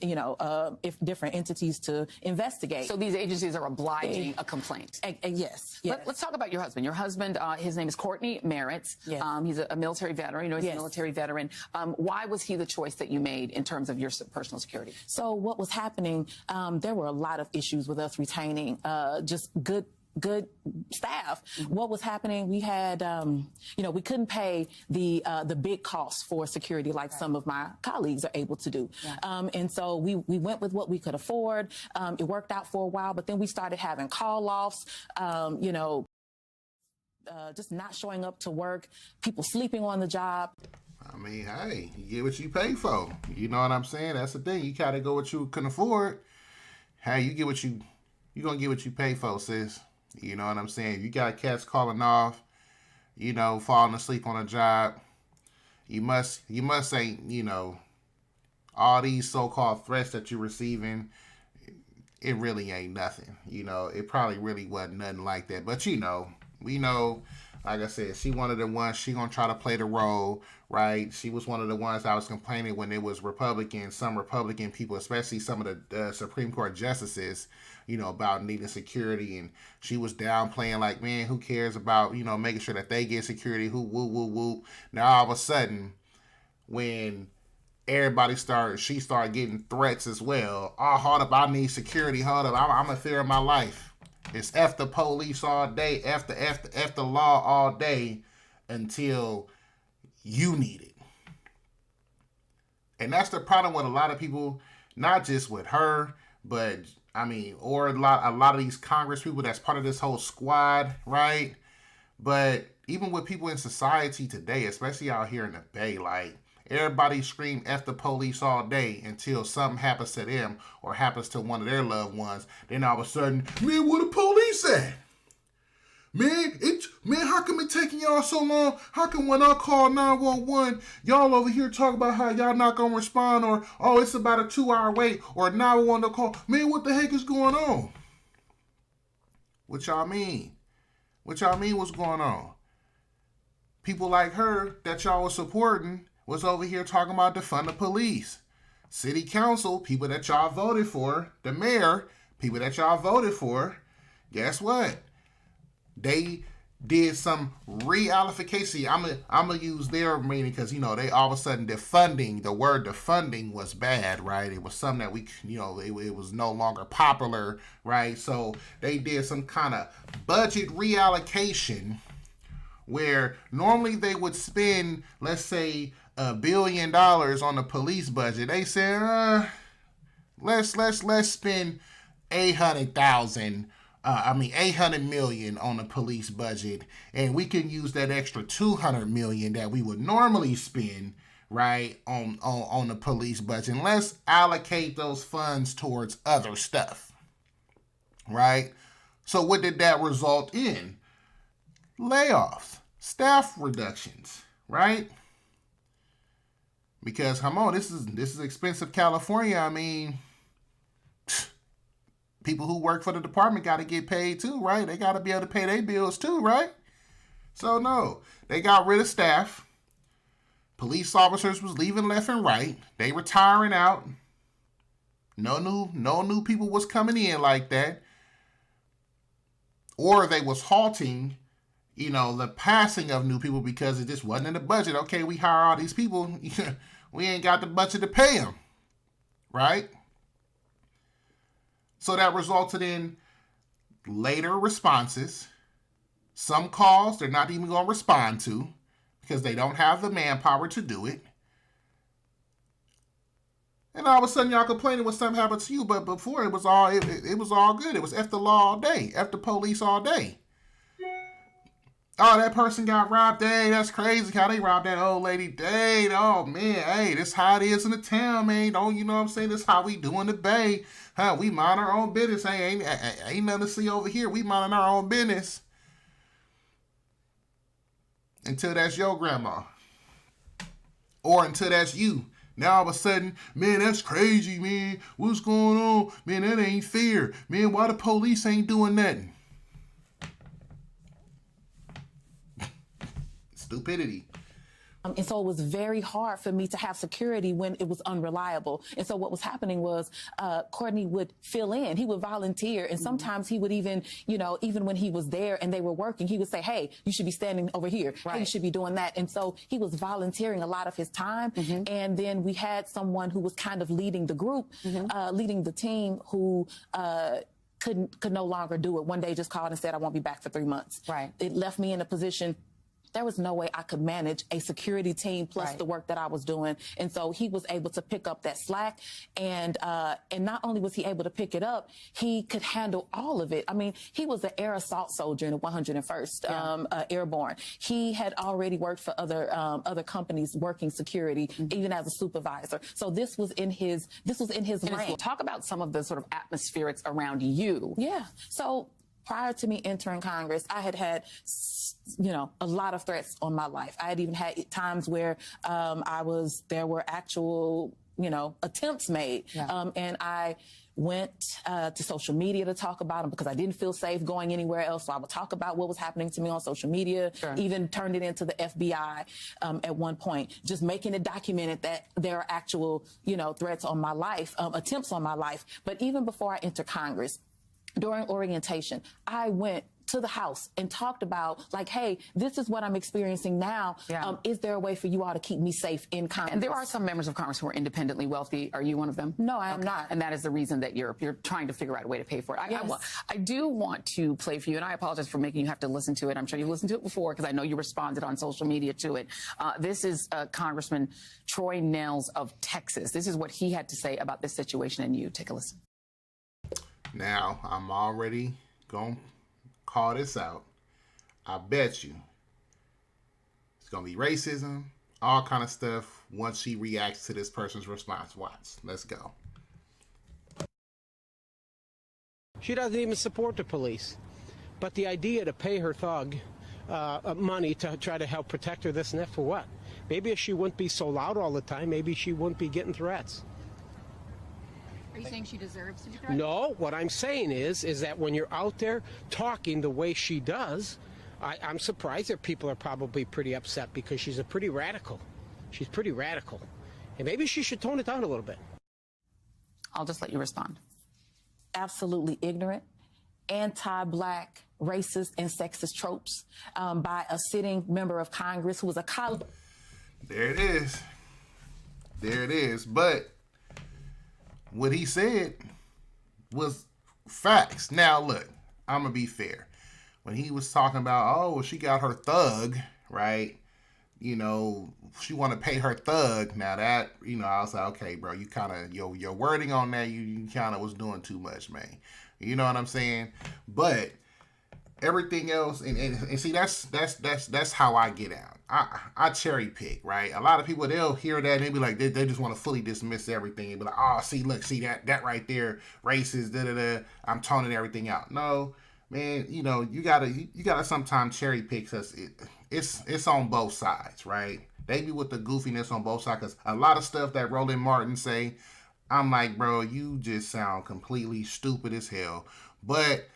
different entities to investigate. So these agencies are obliging a complaint? Yes. Let's talk about your husband. Your husband, his name is Courtney Merritt. Yes. He's a military veteran. He's a military veteran. Why was he the choice that you made in terms of your personal security? So what was happening, there were a lot of issues with us retaining just good staff. What was happening, we had, we couldn't pay the big costs for security like some of my colleagues are able to do. And so we went with what we could afford. It worked out for a while, but then we started having call-offs, just not showing up to work, people sleeping on the job. I mean, hey, you get what you pay for. You know what I'm saying? That's the thing. You gotta go what you can afford. Hey, you gonna get what you pay for, sis. You know what I'm saying? You got cats calling off, falling asleep on a job. You must say, all these so-called threats that you're receiving, it really ain't nothing. It probably really wasn't nothing like that. But we know, like I said, she one of the ones, she gonna try to play the role, right? She was one of the ones that was complaining when it was some Republican people, especially some of the Supreme Court justices, about needing security. And she was downplaying like, man, who cares about, making sure that they get security, who woo, woo, woo. Now, all of a sudden, when she started getting threats as well. Oh, hold up, I need security, hold up, I'm in fear of my life. It's F the police all day, F the law all day until you need it. And that's the problem with a lot of people, not just with her, but or a lot of these Congress people that's part of this whole squad, right? But even with people in society today, especially out here in the Bay, like everybody scream F the police all day until something happens to them or happens to one of their loved ones. Then all of a sudden, man, where the police at? Man, how come it taking y'all so long? How come when I call 911, y'all over here talk about how y'all not gonna respond, or oh, it's about a 2-hour wait, or 911 to call? Man, what the heck is going on? What y'all mean? What y'all mean what's going on? People like her that y'all was supporting was over here talking about defund the police. City council, people that y'all voted for, the mayor, people that y'all voted for, guess what? They did some reallocation. I'm gonna use their meaning because they all of a sudden the word defunding was bad, right? It was something that it was no longer popular, right? So they did some kind of budget reallocation where normally they would spend, let's say, $1 billion on the police budget. They said, let's spend 800 million on the police budget, and we can use that extra 200 million that we would normally spend, right, on the police budget. And let's allocate those funds towards other stuff, right? So what did that result in? Layoffs, staff reductions, right? Because come on, this is expensive California. I mean, people who work for the department got to get paid too, right? They got to be able to pay their bills too, right? So no, they got rid of staff. Police officers was leaving left and right. They retiring out. No new people was coming in like that. Or they was halting, the passing of new people because it just wasn't in the budget. Okay, we hire all these people. We ain't got the budget to pay them, right? So that resulted in later responses. Some calls they're not even going to respond to because they don't have the manpower to do it. And all of a sudden y'all complaining when something happened to you, but before it was all good. It was F the law all day, F the police all day. Oh, that person got robbed. Hey, that's crazy how they robbed that old lady. Dang, oh man, hey, this how it is in the town, man. Don't you know what I'm saying? This how we do in the Bay. Huh, we mind our own business. Hey, ain't nothing to see over here. We minding our own business. Until that's your grandma. Or until that's you. Now all of a sudden, man, that's crazy, man. What's going on? Man, that ain't fair. Man, why the police ain't doing nothing? Stupidity. And so it was very hard for me to have security when it was unreliable. And so what was happening was Courtney would fill in. He would volunteer. And sometimes he would even, even when he was there and they were working, he would say, hey, you should be standing over here. Right. Hey, you should be doing that. And so he was volunteering a lot of his time. And then we had someone who was kind of leading the group, leading the team who could no longer do it. One day just called and said, I won't be back for 3 months. Right. It left me in a position. There was no way I could manage a security team plus the work that I was doing. And so he was able to pick up that slack. And not only was he able to pick it up, he could handle all of it. I mean, he was an air assault soldier in the 101st Airborne. He had already worked for other companies working security, even as a supervisor. So this was in his range. Talk about some of the sort of atmospherics around you. Yeah. So prior to me entering Congress, I had a lot of threats on my life. I had even had times where there were actual, attempts made. And I went to social media to talk about them because I didn't feel safe going anywhere else. So I would talk about what was happening to me on social media, even turned it into the FBI at one point, just making it documented that there are actual, threats on my life, attempts on my life. But even before I entered Congress, during orientation, I went to the House and talked about, like, hey, this is what I'm experiencing now. Is there a way for you all to keep me safe in Congress? And there are some members of Congress who are independently wealthy. Are you one of them? No, I am not. And that is the reason that you're trying to figure out a way to pay for it. I do want to play for you, and I apologize for making you have to listen to it. I'm sure you've listened to it before because I know you responded on social media to it. This is Congressman Troy Nehls of Texas. This is what he had to say about this situation and you. Take a listen. Now, I'm already going to call this out. I bet you it's going to be racism, all kind of stuff once she reacts to this person's response. Watch. Let's go. She doesn't even support the police. But the idea to pay her thug money to try to help protect her, this and that, for what? Maybe if she wouldn't be so loud all the time, maybe she wouldn't be getting threats. Are you saying she deserves to be threatened? No, what I'm saying is that when you're out there talking the way she does, I'm surprised that people are probably pretty upset because she's a pretty radical. She's pretty radical. And maybe she should tone it down a little bit. I'll just let you respond. Absolutely ignorant, anti-black, racist, and sexist tropes by a sitting member of Congress who was a college. There it is. There it is. But what he said was facts. Now, look, I'm going to be fair. When he was talking about, oh, well, she got her thug, right? She want to pay her thug. Now that, I was like, okay, bro, you kind of, your wording on that, you kind of was doing too much, man. You know what I'm saying? But everything else, and see, that's how I get out. I cherry pick, right? A lot of people, they'll hear that and they be like, they just want to fully dismiss everything and be like, oh, see that right there, racist, I'm toning everything out. No, man, you gotta sometimes cherry pick, because it's on both sides, right? They be with the goofiness on both sides, because a lot of stuff that Roland Martin say, I'm like, bro, you just sound completely stupid as hell. But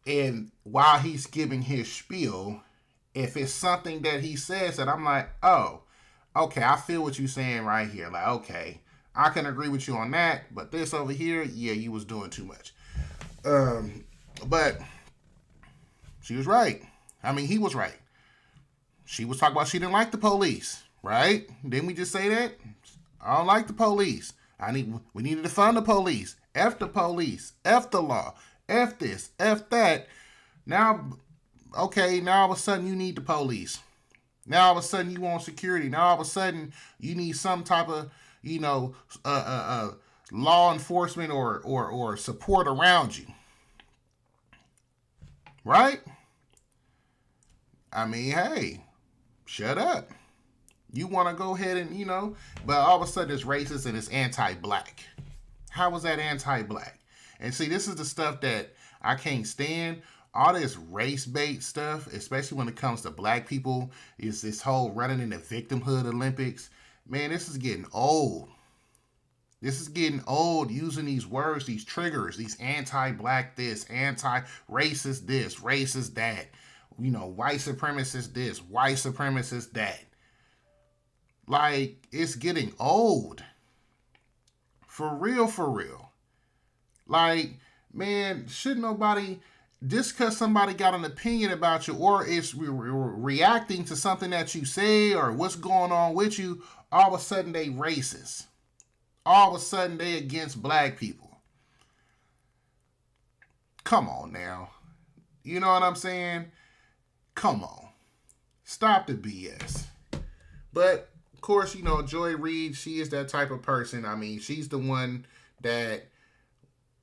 and while he's giving his spiel, if it's something that he says that I'm like, oh, okay, I feel what you're saying right here. Like, okay, I can agree with you on that, but this over here, yeah, you was doing too much. But she was right. I mean, he was right. She was talking about she didn't like the police, right? Didn't we just say that? I don't like the police. We need to defund the police. F the police. F the law. F this. F that. Now, okay, now all of a sudden you need the police. Now all of a sudden you want security. Now all of a sudden you need some type of, law enforcement or support around you. Right? I mean, hey, shut up. You want to go ahead and, but all of a sudden it's racist and it's anti-black. How was that anti-black? And see, this is the stuff that I can't stand. All this race bait stuff, especially when it comes to black people, is this whole running in the victimhood Olympics. Man, this is getting old. This is getting old, using these words, these triggers, these anti-black this, anti-racist this, racist that. White supremacist this, white supremacist that. Like, it's getting old. For real, for real. Like, man, should nobody, just because somebody got an opinion about you or is reacting to something that you say or what's going on with you, all of a sudden they racist. All of a sudden they against black people. Come on now. You know what I'm saying? Come on. Stop the BS. But, of course, Joy Reid, she is that type of person. I mean, she's the one that,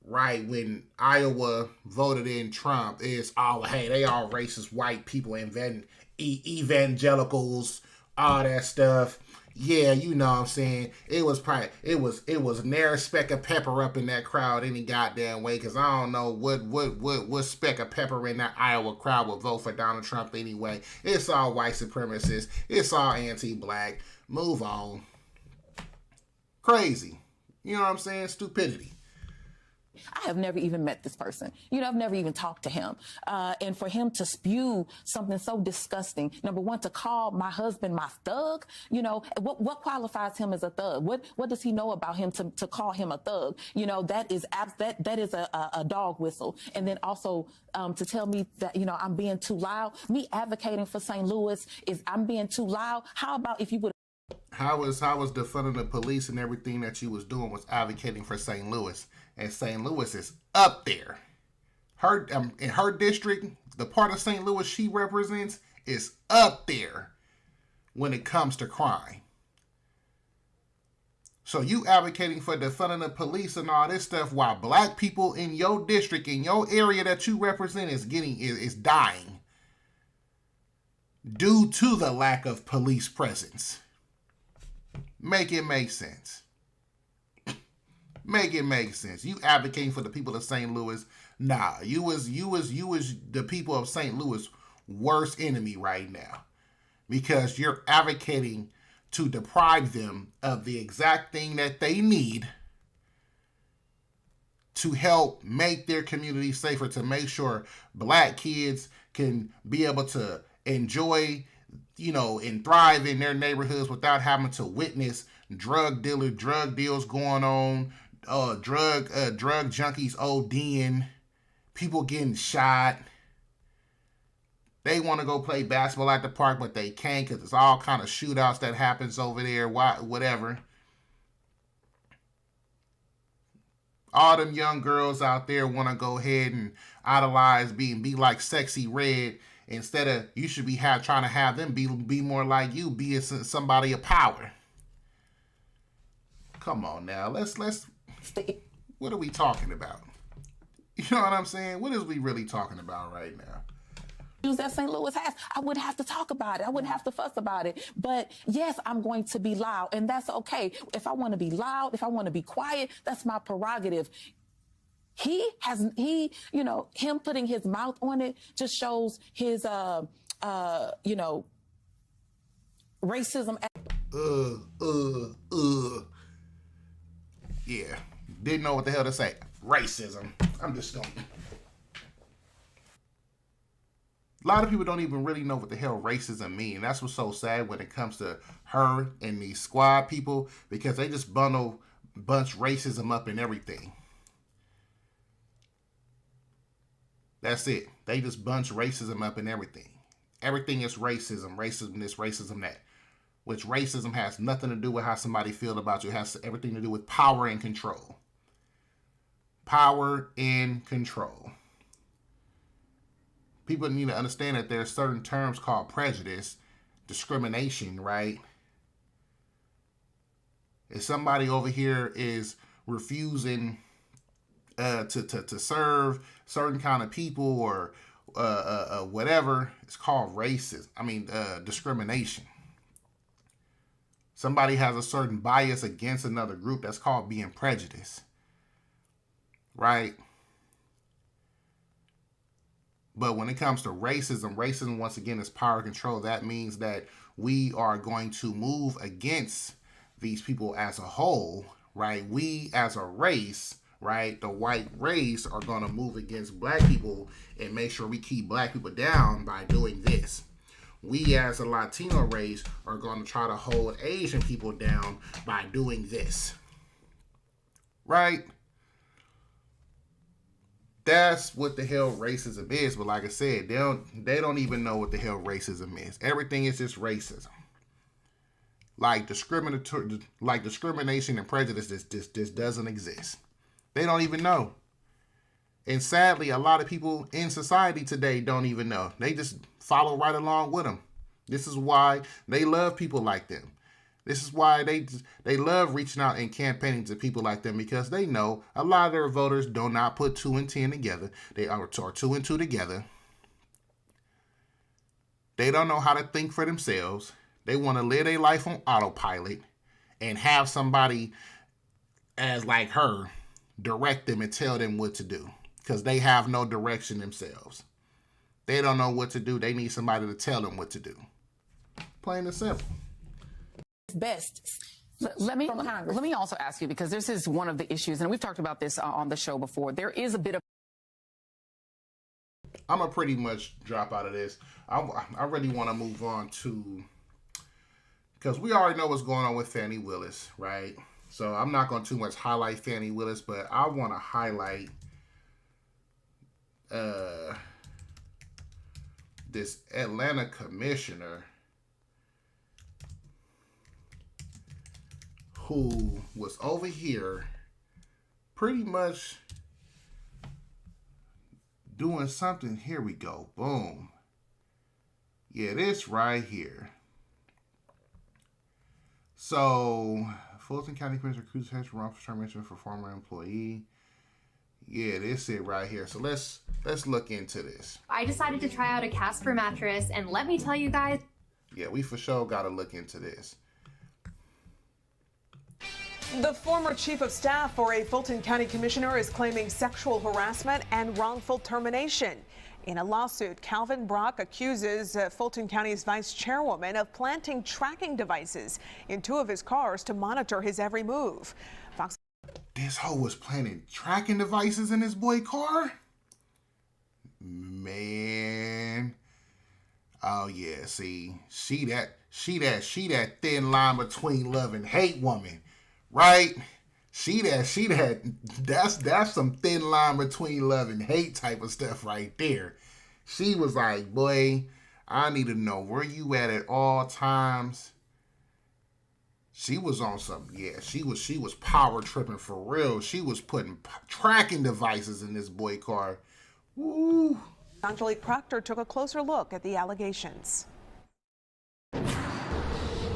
right, when Iowa voted in Trump, is, oh, hey, they all racist white people, evangelicals, all that stuff. Yeah, you know what I'm saying? It was near a speck of pepper up in that crowd any goddamn way, because I don't know what speck of pepper in that Iowa crowd would vote for Donald Trump anyway. It's all white supremacists. It's all anti-black. Move on. Crazy. You know what I'm saying? Stupidity. I have never even met this person. I've never even talked to him. And for him to spew something so disgusting, number one, to call my husband my thug, what qualifies him as a thug? What does he know about him to call him a thug? That is a dog whistle. And then also to tell me that, I'm being too loud. Me advocating for St. Louis is I'm being too loud. How about if you would... How was defunding the police and everything that you was doing was advocating for St. Louis? And St. Louis is up there. In her district, the part of St. Louis she represents is up there when it comes to crime. So you advocating for defunding the police and all this stuff while black people in your district, in your area that you represent is dying due to the lack of police presence. Make it make sense. Make it make sense. You advocating for the people of St. Louis? Nah, you was the people of St. Louis' worst enemy right now, because you're advocating to deprive them of the exact thing that they need to help make their community safer, to make sure black kids can be able to enjoy, and thrive in their neighborhoods without having to witness drug deals going on, drug junkies ODing, people getting shot. They want to go play basketball at the park, but they can't because it's all kind of shootouts that happens over there, whatever. All them young girls out there want to go ahead and idolize, be like Sexy Red, instead of you should be trying to have them be more like you, be somebody of power. Come on now, let's. What are we talking about? You know what I'm saying? What is we really talking about right now? that St. Louis has, I wouldn't have to talk about it. I wouldn't have to fuss about it. But yes, I'm going to be loud, and that's okay. If I want to be loud, if I want to be quiet, that's my prerogative. Him putting his mouth on it just shows his, racism. Yeah, didn't know what the hell to say. Racism. I'm just gonna. A lot of people don't even really know what the hell racism means. That's what's so sad when it comes to her and these squad people, because they just bunch racism up in everything. That's it. They just bunch racism up in everything. Everything is racism. Racism this, racism that. Which racism has nothing to do with how somebody feels about you. It has everything to do with power and control. Power and control. People need to understand that there are certain terms called prejudice, discrimination, right? If somebody over here is refusing to serve certain kind of people or whatever, it's called racism. Discrimination. Somebody has a certain bias against another group, that's called being prejudiced, right? But when it comes to racism once again is power control. That means that we are going to move against these people as a whole, right? We as a race, right? The white race are going to move against black people and make sure we keep black people down by doing this. We as a Latino race are going to try to hold Asian people down by doing this, right? That's what the hell racism is. But like I said, they don't even know what the hell racism is. Everything is just racism. Like discrimination and prejudice just doesn't exist. They don't even know. And sadly, a lot of people in society today don't even know. They just follow right along with them. This is why they love people like them. This is why they love reaching out and campaigning to people like them, because they know a lot of their voters do not put 2 and 10 together. They are 2 and 2 together. They don't know how to think for themselves. They want to live their life on autopilot and have somebody as like her direct them and tell them what to do, because they have no direction themselves. They don't know what to do. They need somebody to tell them what to do. Plain and simple. Best. Let me also ask you, because this is one of the issues, and we've talked about this on the show before. There is a bit of. I'm going to pretty much drop out of this. I really want to move on to, because we already know what's going on with Fani Willis, right? So I'm not going to too much highlight Fani Willis, but I want to highlight this Atlanta commissioner who was over here pretty much doing something. Here we go. Boom. Yeah, this right here. So, Fulton County Commissioner Cruz has wrongful termination for former employee. Yeah, this it right here. So let's look into this. I decided to try out a Casper mattress, and let me tell you guys. Yeah, we for sure got to look into this. The former chief of staff for a Fulton County commissioner is claiming sexual harassment and wrongful termination. In a lawsuit, Calvin Brock accuses Fulton County's vice chairwoman of planting tracking devices in 2 of his cars to monitor his every move. Fox. This hoe was planting tracking devices in his boy car? Man. Oh yeah, see, she that thin line between love and hate woman. Right? That's some thin line between love and hate type of stuff right there. She was like, boy, I need to know where you at all times. She was on some, yeah, she was power tripping for real. She was putting tracking devices in this boy car. Woo. Angelique Proctor took a closer look at the allegations.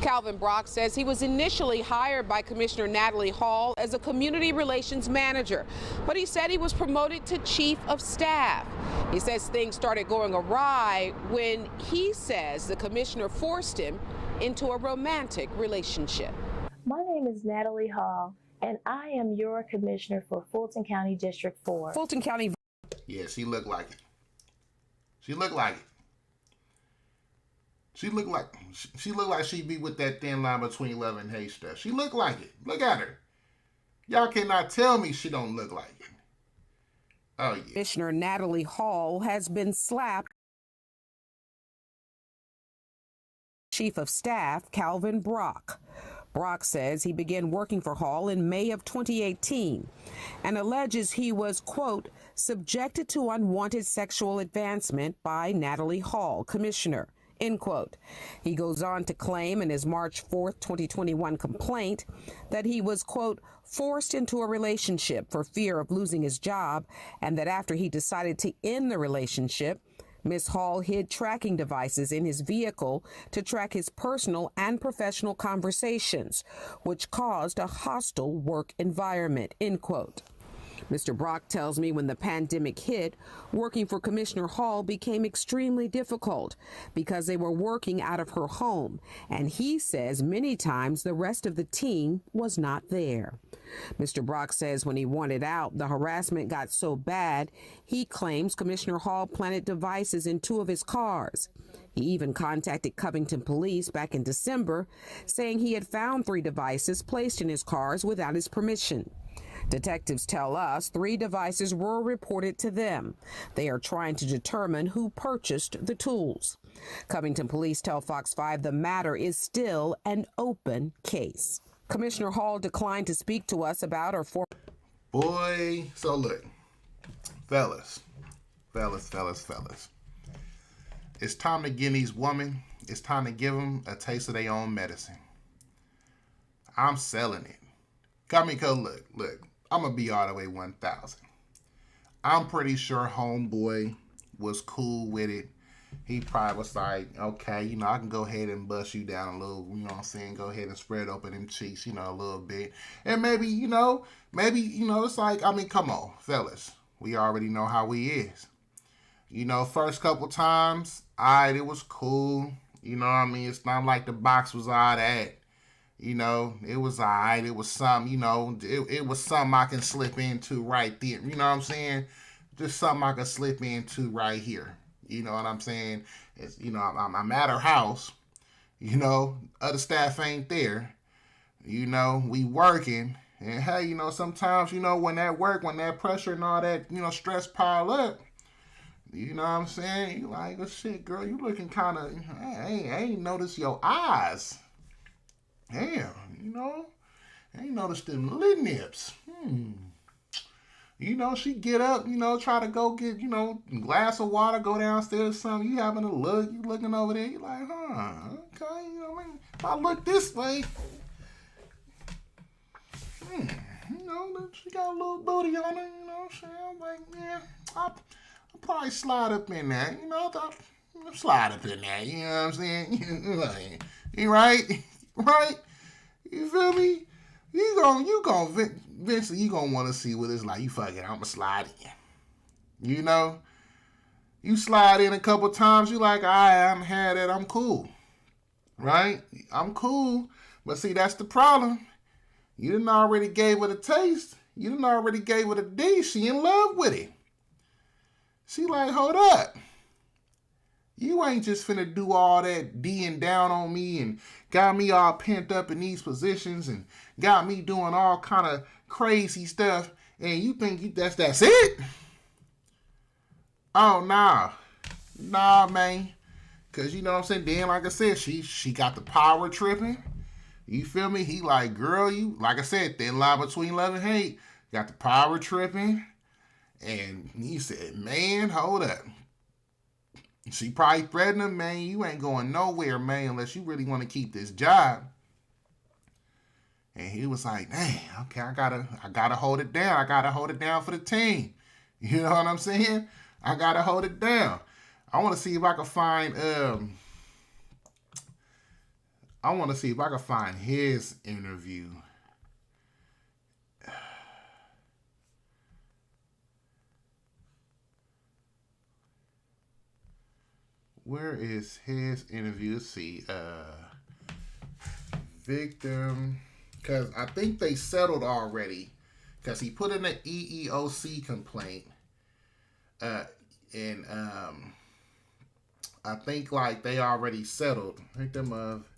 Calvin Brock says he was initially hired by Commissioner Natalie Hall as a community relations manager, but he said he was promoted to chief of staff. He says things started going awry when he says the commissioner forced him into a romantic relationship. My name is Natalie Hall, and I am your commissioner for Fulton County District 4. Fulton County. Yeah, she looked like it. She looked like it. She looked like she'd be with that thin line between love and hate stuff. She looked like it. Look at her. Y'all cannot tell me she don't look like it. Oh yeah. Commissioner Natalie Hall has been slapped. Chief of Staff Calvin Brock. Brock says he began working for Hall in May of 2018 and alleges he was, quote, subjected to unwanted sexual advancement by Natalie Hall, commissioner, end quote. He goes on to claim in his March 4th, 2021 complaint that he was, quote, forced into a relationship for fear of losing his job, and that after he decided to end the relationship, Ms. Hall hid tracking devices in his vehicle to track his personal and professional conversations, which caused a hostile work environment, end quote. Mr. Brock tells me when the pandemic hit, working for Commissioner Hall became extremely difficult because they were working out of her home, and he says many times the rest of the team was not there. Mr. Brock says when he wanted out, the harassment got so bad, he claims Commissioner Hall planted devices in 2 of his cars. He even contacted Covington Police back in December, saying he had found 3 devices placed in his cars without his permission. Detectives tell us 3 devices were reported to them. They are trying to determine who purchased the tools. Covington Police tell Fox 5 the matter is still an open case. Commissioner Hall declined to speak to us about her former. Boy, so look, fellas. It's time to give these women, it's time to give them a taste of their own medicine. I'm selling it. Come here, look. I'm going to be all the way 1,000. I'm pretty sure homeboy was cool with it. He probably was like, okay, I can go ahead and bust you down a little, you know what I'm saying? Go ahead and spread open them cheeks, a little bit. And maybe, it's like, come on, fellas. We already know how we is. First couple times, it was cool. It's not like the box was all that. It was all right. It was something, it was something I can slip into right there. You know what I'm saying? Just something I can slip into right here. You know what I'm saying? It's, I'm at her house. Other staff ain't there. We working. And hey, sometimes, when that pressure and all that, stress pile up, you know what I'm saying? You like, oh shit, girl, you looking kind of, I ain't noticed your eyes. Damn, I ain't noticed them lid nips. She get up, try to go get, a glass of water, go downstairs, something. You having a look, you looking over there, you like, okay, if I look this way, she got a little booty on her, you know what I'm saying? I'm like, yeah, I'll probably slide up in there, slide up in there, you know what I'm saying? You right? Right? You feel me? You gonna eventually you gonna want to see what it's like. You fuck it, I'ma slide in. You slide in a couple times, you like, I'm had it, I'm cool. Right? I'm cool. But see, that's the problem. You done already gave her the taste. You done already gave her the D. She in love with it. She like, hold up. You ain't just finna do all that D'ing down on me and got me all pent up in these positions and got me doing all kind of crazy stuff, and you think that's it? Oh, nah. Nah, man. Because, you know what I'm saying? Then, like I said, she got the power tripping. You feel me? He like, girl, you, like I said, thin line between love and hate. Got the power tripping. And he said, man, hold up. She probably threatened him, man, you ain't going nowhere, man, unless you really want to keep this job. And he was like, dang, okay, I gotta hold it down. I gotta hold it down for the team. You know what I'm saying? I gotta hold it down. I want to see if I can find I want to see if I can find his interview. Where is his interview? Let's see. Victim. Because I think they settled already. Because he put in an EEOC complaint. And I think like they already settled. Victim of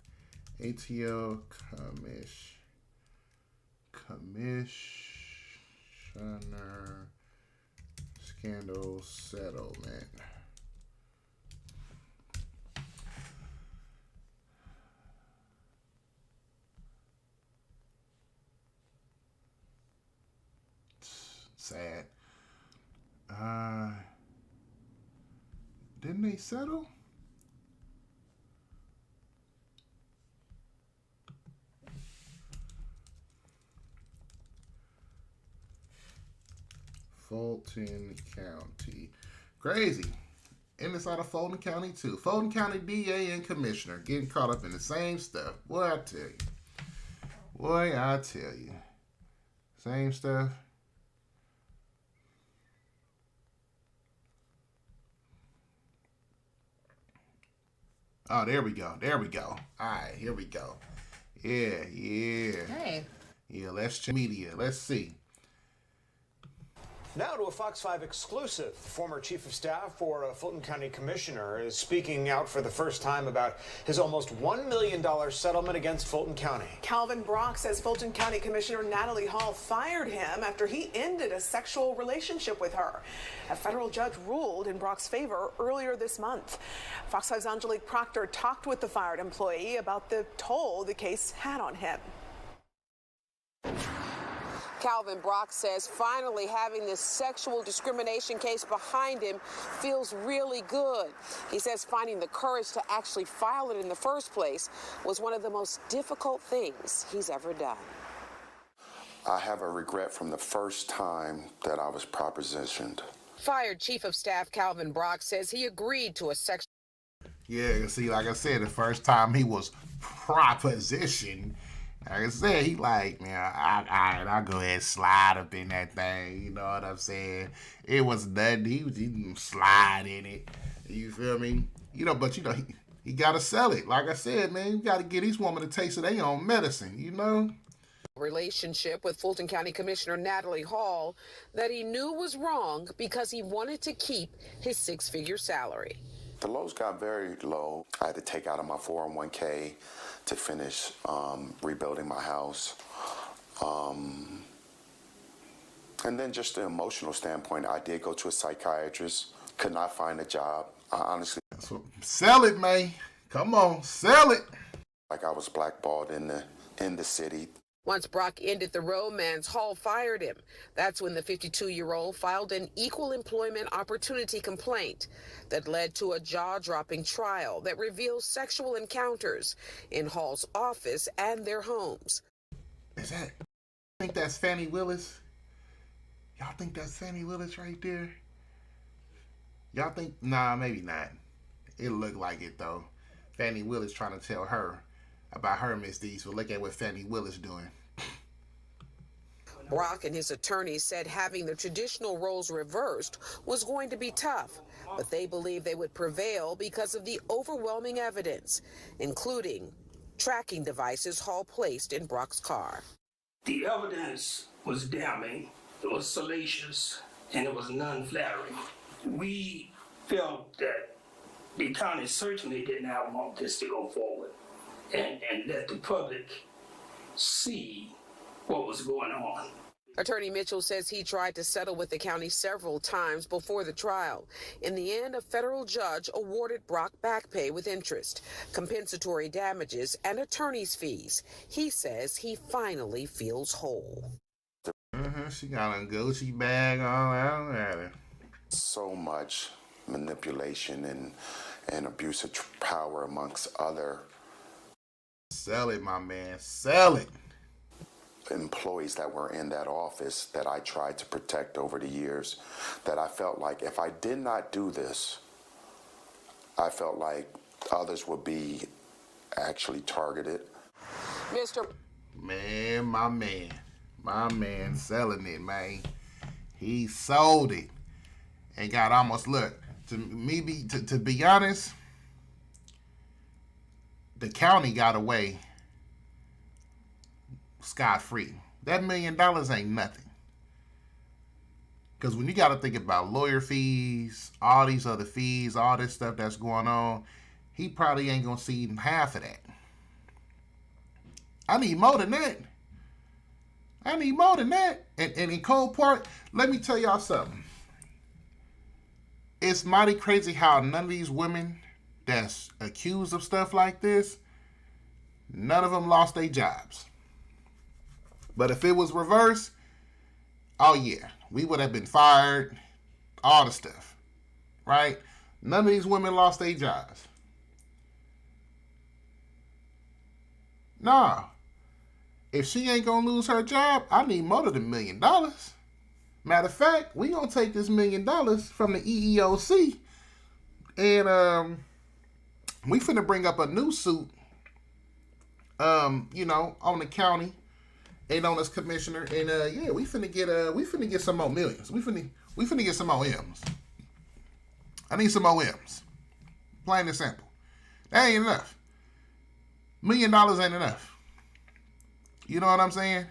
ATL Commissioner Scandal Settlement. Sad. Didn't they settle? Fulton County. Crazy. And it's out of Fulton County too. Fulton County DA and Commissioner getting caught up in the same stuff. Boy, I tell you. Boy, I tell you. Same stuff. Oh, there we go. There we go. All right, here we go. Yeah. Hey. Yeah, let's check media. Let's see. Now to a Fox 5 exclusive. The former chief of staff for a Fulton County commissioner is speaking out for the first time about his almost $1 million settlement against Fulton County. Calvin Brock says Fulton County Commissioner Natalie Hall fired him after he ended a sexual relationship with her. A federal judge ruled in Brock's favor earlier this month. Fox 5's Angelique Proctor talked with the fired employee about the toll the case had on him. Calvin Brock says finally having this sexual discrimination case behind him feels really good. He says finding the courage to actually file it in the first place was one of the most difficult things he's ever done. I have a regret from the first time that I was propositioned. Fired Chief of Staff Calvin Brock says he agreed to a sexual... Yeah, see, like I said, the first time he was propositioned, like I said, he like, man, I'll go ahead and slide up in that thing. You know what I'm saying? It was nothing. He was slide in it. You feel me? You know, but you know, he got to sell it. Like I said, man, you got to get these women a taste of their own medicine, you know? Relationship with Fulton County Commissioner Natalie Hall that he knew was wrong because he wanted to keep his six-figure salary. The lows got very low. I had to take out of my 401k to finish rebuilding my house. And then just the emotional standpoint, I did go to a psychiatrist, could not find a job. I honestly... Sell it, man. Come on, sell it. Like I was blackballed in the city. Once Brock ended the romance, Hall fired him. That's when the 52-year-old filed an equal employment opportunity complaint that led to a jaw-dropping trial that reveals sexual encounters in Hall's office and their homes. Is that... I think that's Fannie Willis? Y'all think that's Fannie Willis right there? Y'all think... Nah, maybe not. It looked like it, though. Fannie Willis trying to tell her about her misdeeds, but look at what Fannie Willis doing. Brock and his attorneys said having the traditional roles reversed was going to be tough, but they believe they would prevail because of the overwhelming evidence, including tracking devices Hall placed in Brock's car. The evidence was damning, it was salacious, and it was non-flattering. We felt that the county certainly did not want this to go forward and let the public see what was going on. Attorney Mitchell says he tried to settle with the county several times before the trial. In the end, a federal judge awarded Brock back pay with interest, compensatory damages, and attorney's fees. He says he finally feels whole. She got a Gucci bag all out at her. So much manipulation and abuse of power amongst other... Sell it, my man. Sell it. Employees that were in that office that I tried to protect over the years, that I felt like if I did not do this, I felt like others would be actually targeted. Mr. Man, my man selling it, man. He sold it and got almost, look, to be honest, the county got away scot-free. That $1 million ain't nothing. Because when you got to think about lawyer fees, all these other fees, all this stuff that's going on, he probably ain't going to see even half of that. I need more than that. And in Cole Park, let me tell y'all something. It's mighty crazy how none of these women that's accused of stuff like this, none of them lost their jobs. But if it was reversed, oh yeah, we would have been fired, all the stuff, right? None of these women lost their jobs. Nah. If she ain't gonna lose her job, I need more than $1 million. Matter of fact, we gonna take this $1 million from the EEOC and we finna bring up a new suit, on the county and on this commissioner, and yeah, we finna get some more millions. We finna get some more M's. I need some more M's. Plain and simple. That ain't enough. $1 million ain't enough. You know what I'm saying?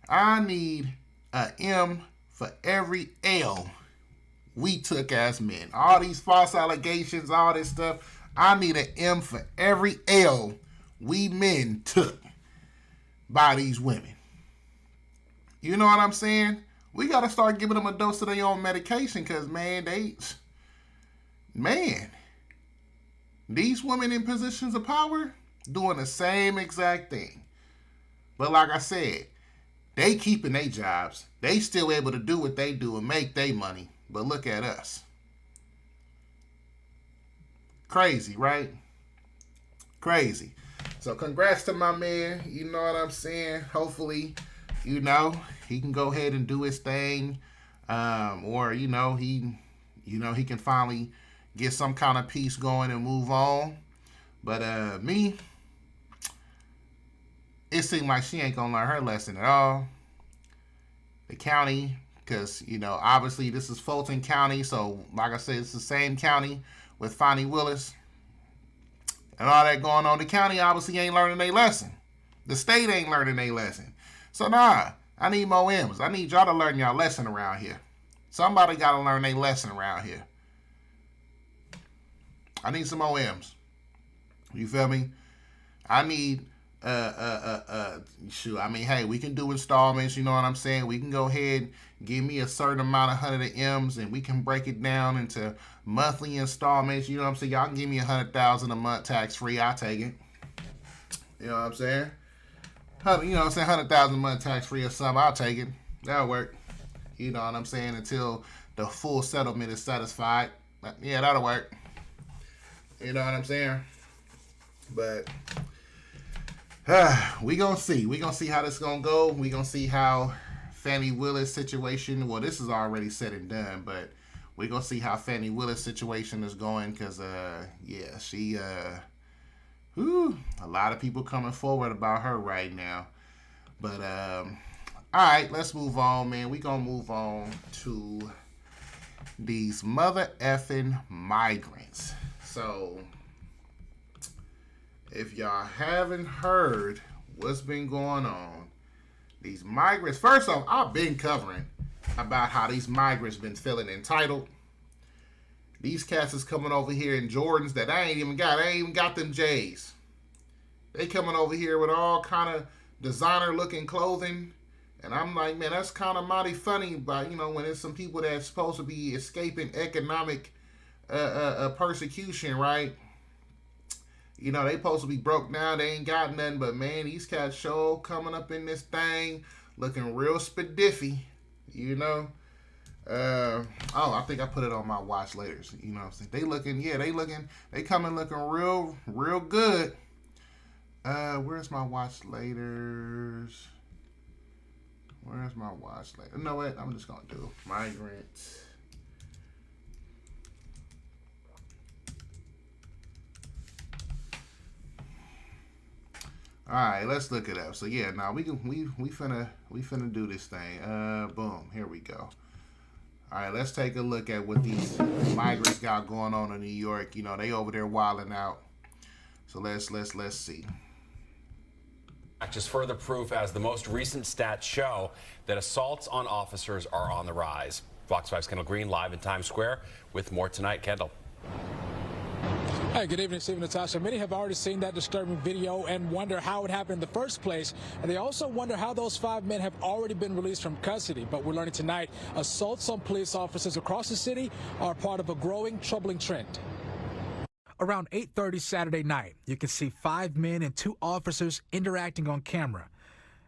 I need a M for every L we took as men. All these false allegations, all this stuff. I need an M for every L we men took by these women. You know what I'm saying? We got to start giving them a dose of their own medication because, these women in positions of power doing the same exact thing. But like I said, they keeping their jobs. They still able to do what they do and make their money. But look at us. Crazy, right? Crazy. So congrats to my man. You know what I'm saying? Hopefully, he can go ahead and do his thing. Or, he can finally get some kind of peace going and move on. But it seemed like she ain't gonna learn her lesson at all. The county, because, obviously this is Fulton County, so like I said, it's the same county with Fani Willis and all that going on. The county obviously ain't learning their lesson. The state ain't learning their lesson. So I need more M's. I need y'all to learn y'all lesson around here. Somebody gotta learn their lesson around here. I need some more M's. You feel me? I need hey, we can do installments, you know what I'm saying? We can go ahead, give me a certain amount of 100 M's and we can break it down into monthly installments, you know what I'm saying? Y'all can give me $100,000 a month tax free, I'll take it. You know what I'm saying? $100,000 a month tax free or something, I'll take it. That'll work. You know what I'm saying? Until the full settlement is satisfied. Yeah, that'll work. You know what I'm saying? But we gonna see. We gonna see how this gonna go. We gonna see how Fani Willis situation. Well, this is already said and done, but we gonna see how Fani Willis situation is going. Cause she a lot of people coming forward about her right now. But all right, let's move on, man. We gonna move on to these mother effing migrants. So, if y'all haven't heard what's been going on, these migrants, first off, I've been covering about how these migrants been feeling entitled. These cats is coming over here in Jordans that I ain't even got them J's. They coming over here with all kind of designer looking clothing. And I'm like, man, that's kind of mighty funny, but when it's some people that's supposed to be escaping economic persecution, right? They supposed to be broke now. They ain't got nothing, but man, these cats show coming up in this thing looking real spadiffy, I think I put it on my watch later. So, you know what I'm saying? They coming looking real good. Where's my watch laters? You know what? I'm just gonna do migrants. All right, let's look it up. So yeah, now we finna do this thing. Boom, here we go. All right, let's take a look at what these migrants got going on in New York. You know, they over there wilding out. So let's see. Just further proof as the most recent stats show that assaults on officers are on the rise. Fox 5's Kendall Green live in Times Square with more tonight. Kendall. Hey, good evening, Steve and Natasha. Many have already seen that disturbing video and wonder how it happened in the first place. And they also wonder how those 5 men have already been released from custody. But we're learning tonight assaults on police officers across the city are part of a growing, troubling trend. Around 8:30 Saturday night, you can see 5 men and 2 officers interacting on camera.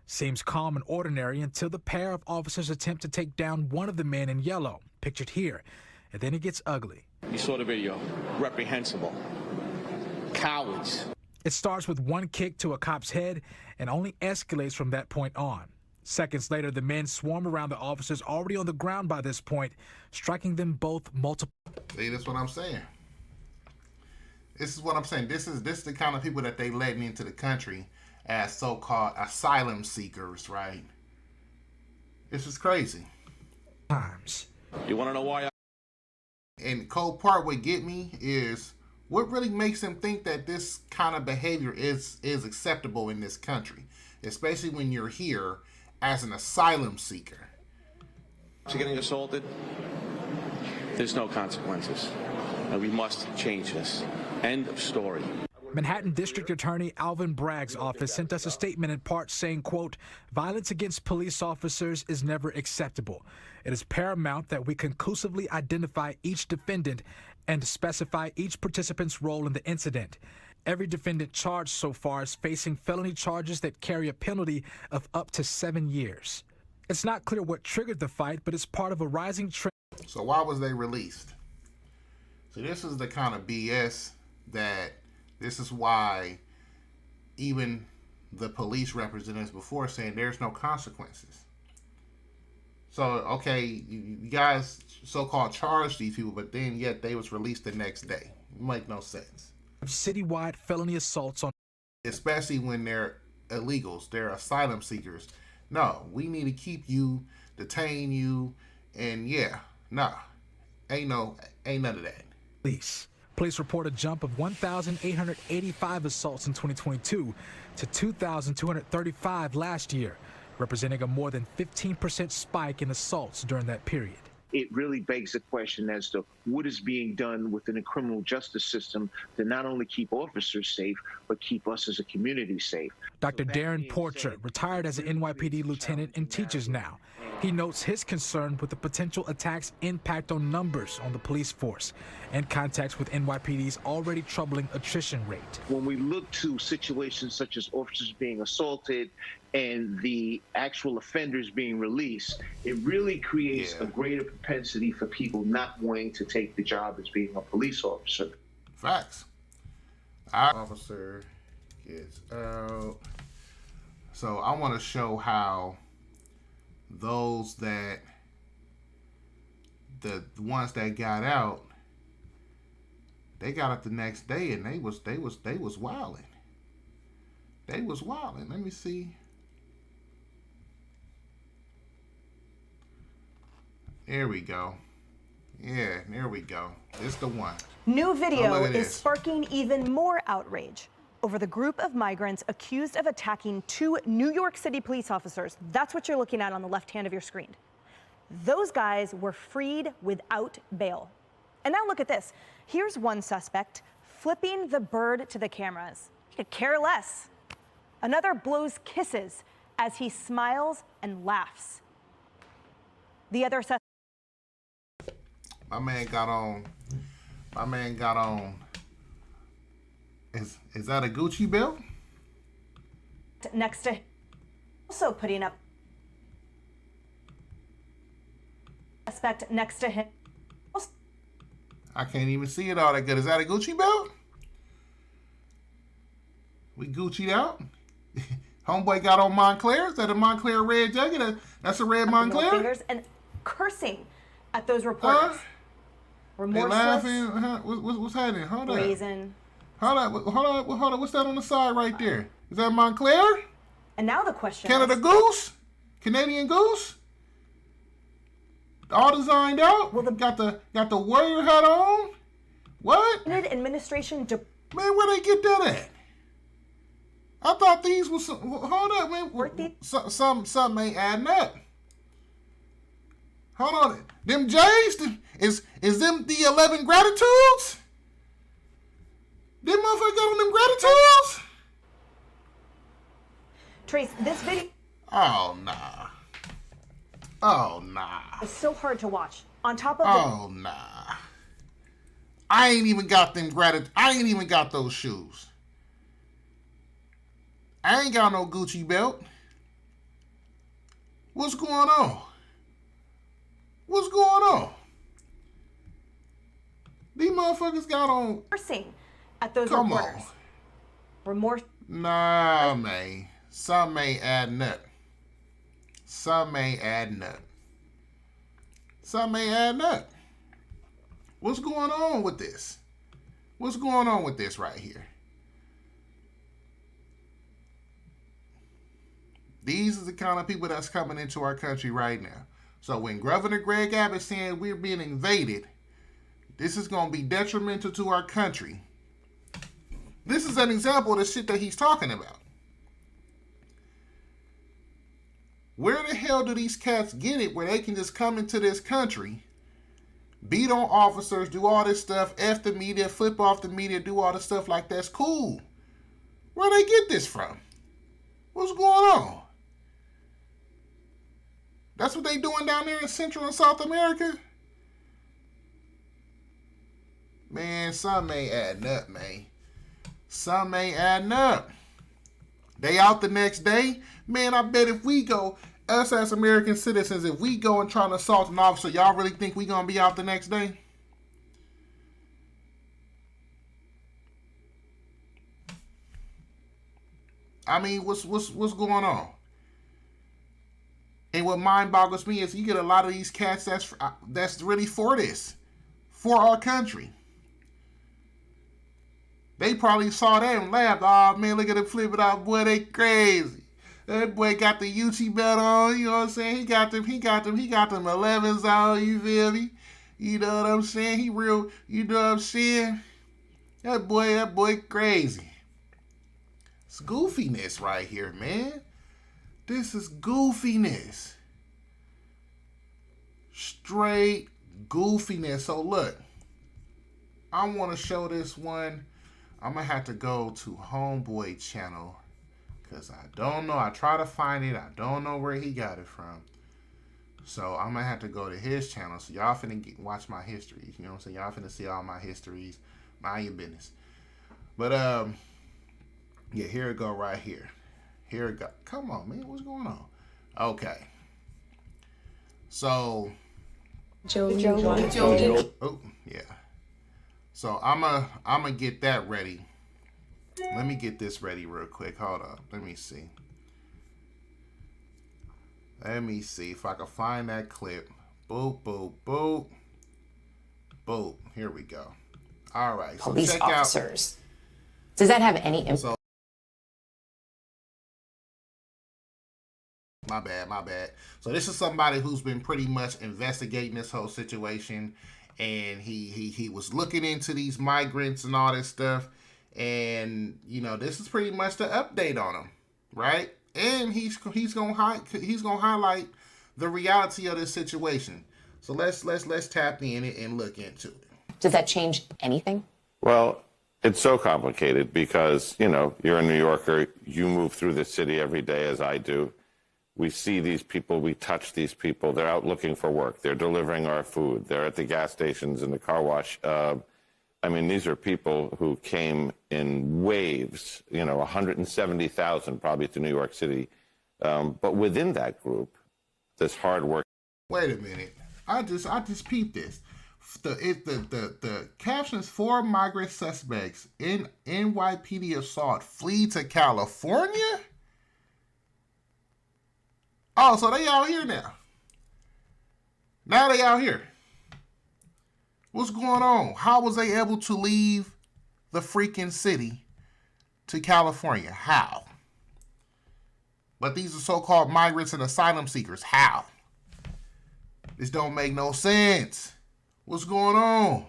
Seems calm and ordinary until the pair of officers attempt to take down one of the men in yellow, pictured here. And then it gets ugly. You saw the video. Reprehensible. Cowards. It starts with one kick to a cop's head and only escalates from that point on. Seconds later, the men swarm around the officers already on the ground by this point, striking them both multiple. See, that's what I'm saying. This is what I'm saying. This is the kind of people that they letting into the country as so-called asylum seekers, right? This is crazy. Times. You want to know why? And the cold part what get me is what really makes them think that this kind of behavior is acceptable in this country, especially when you're here as an asylum seeker. You're getting assaulted. There's no consequences, and we must change this. End of story. Manhattan District Attorney Alvin Bragg's office sent us a statement in part saying, quote, violence against police officers is never acceptable. It is paramount that we conclusively identify each defendant and specify each participant's role in the incident. Every defendant charged so far is facing felony charges that carry a penalty of up to 7 years. It's not clear what triggered the fight, but it's part of a rising trend. So why was they released? So this is the kind of BS that this is why even the police representatives before saying there's no consequences. So, okay, you guys so-called charged these people, but then yet they was released the next day. It make no sense. Citywide felony assaults on... Especially when they're illegals, they're asylum seekers. No, we need to keep you, detain you, and yeah, nah, ain't none of that. Police report a jump of 1,885 assaults in 2022 to 2,235 last year, representing a more than 15% spike in assaults during that period. It really begs the question as to what is being done within the criminal justice system to not only keep officers safe, but keep us as a community safe. Dr. Darren Porcher, retired as an NYPD lieutenant and teaches now. He notes his concern with the potential attack's impact on numbers on the police force and context with NYPD's already troubling attrition rate. When we look to situations such as officers being assaulted and the actual offenders being released, it really creates a greater propensity for people not wanting to take the job as being a police officer. Facts. Our officer gets out. So I want to show how those that the ones that got out, they got out the next day and they was wilding. They was wilding. Let me see. There we go. Yeah, there we go. It's the one. New video is sparking even more outrage over the group of migrants accused of attacking 2 New York City police officers. That's what you're looking at on the left hand of your screen. Those guys were freed without bail. And now look at this. Here's one suspect flipping the bird to the cameras. He could care less. Another blows kisses as he smiles and laughs. The other suspect. My man got on. Is that a Gucci belt? Next to him, also putting up suspect next to him. I can't even see it all that good. Is that a Gucci belt? We Gucci'd out. Homeboy got on Montclair. Is that a Montclair red jacket? That's a red Montclair. Fingers and cursing at those reporters. They laughing. What's happening? Hold on. Brazen. Hold on. What's that on the side right there? Is that Montclair? And now the question Canada is, Goose? Canadian Goose? All designed out? Well, got the warrior hat on? What? Administration... Man, where they get that at? I thought these was... Hold up, man. Something ain't adding up. Hold on. Them J's? Is them the 11 gratitudes? Them motherfuckers got on them gratitudes? Trace, this video... Oh, nah. It's so hard to watch. On top of nah. I ain't even got them I ain't even got those shoes. I ain't got no Gucci belt. What's going on? These motherfuckers got on... Rehearsing at those Come reporters. Remorse... Nah, man. Something ain't adding up. What's going on with this? What's going on with this right here? These are the kind of people that's coming into our country right now. So when Governor Greg Abbott saying we're being invaded, this is going to be detrimental to our country. This is an example of the shit that he's talking about. Where the hell do these cats get it where they can just come into this country, beat on officers, do all this stuff, F the media, flip off the media, do all this stuff like that's cool? Where they get this from? What's going on? That's what they doing down there in Central and South America? Man, something ain't adding up, man. Something ain't adding up. They out the next day? Man, I bet if we go, us as American citizens, if we go and try to assault an officer, y'all really think we gonna be out the next day? I mean, what's going on? And what mind boggles me is you get a lot of these cats that's really for this, for our country. They probably saw that and laughed. Oh man, look at them flip it out, boy, they crazy. That boy got the UT belt on, you know what I'm saying? He got them 11s on, you feel me? You know what I'm saying? He real, you know what I'm saying? That boy crazy. It's goofiness right here, man. This is goofiness. Straight goofiness. So look, I want to show this one. I'm going to have to go to Homeboy channel because I don't know. I try to find it. I don't know where he got it from. So I'm going to have to go to his channel. So y'all finna watch my histories. You know what I'm saying? Y'all finna see all my histories. Mind your business. But, yeah, here it go right here. Here it go. Come on, man. What's going on? Okay. So. Joe. Oh, yeah. So I'm a get that ready. Let me get this ready real quick. Hold up. Let me see. Let me see if I can find that clip. Boop, boop, boop. Boop. Here we go. All right. So police check officers. Does that have any impact? So, my bad. So this is somebody who's been pretty much investigating this whole situation. And he was looking into these migrants and all this stuff. And, you know, this is pretty much the update on him, right? And he's gonna highlight the reality of this situation. So let's tap in it and look into it. Does that change anything? Well, it's so complicated because, you know, you're a New Yorker. You move through the city every day as I do. We see these people, we touch these people. They're out looking for work. They're delivering our food. They're at the gas stations and the car wash. I mean, these are people who came in waves, you know, 170,000 probably to New York City. But within that group, this hard work. Wait a minute. I just peeped this. The captions: 4 migrant suspects in NYPD assault flee to California. Oh, so they out here now. Now they out here. What's going on? How was they able to leave the freaking city to California. How? But these are so-called migrants and asylum seekers. How? This don't make no sense. What's going on?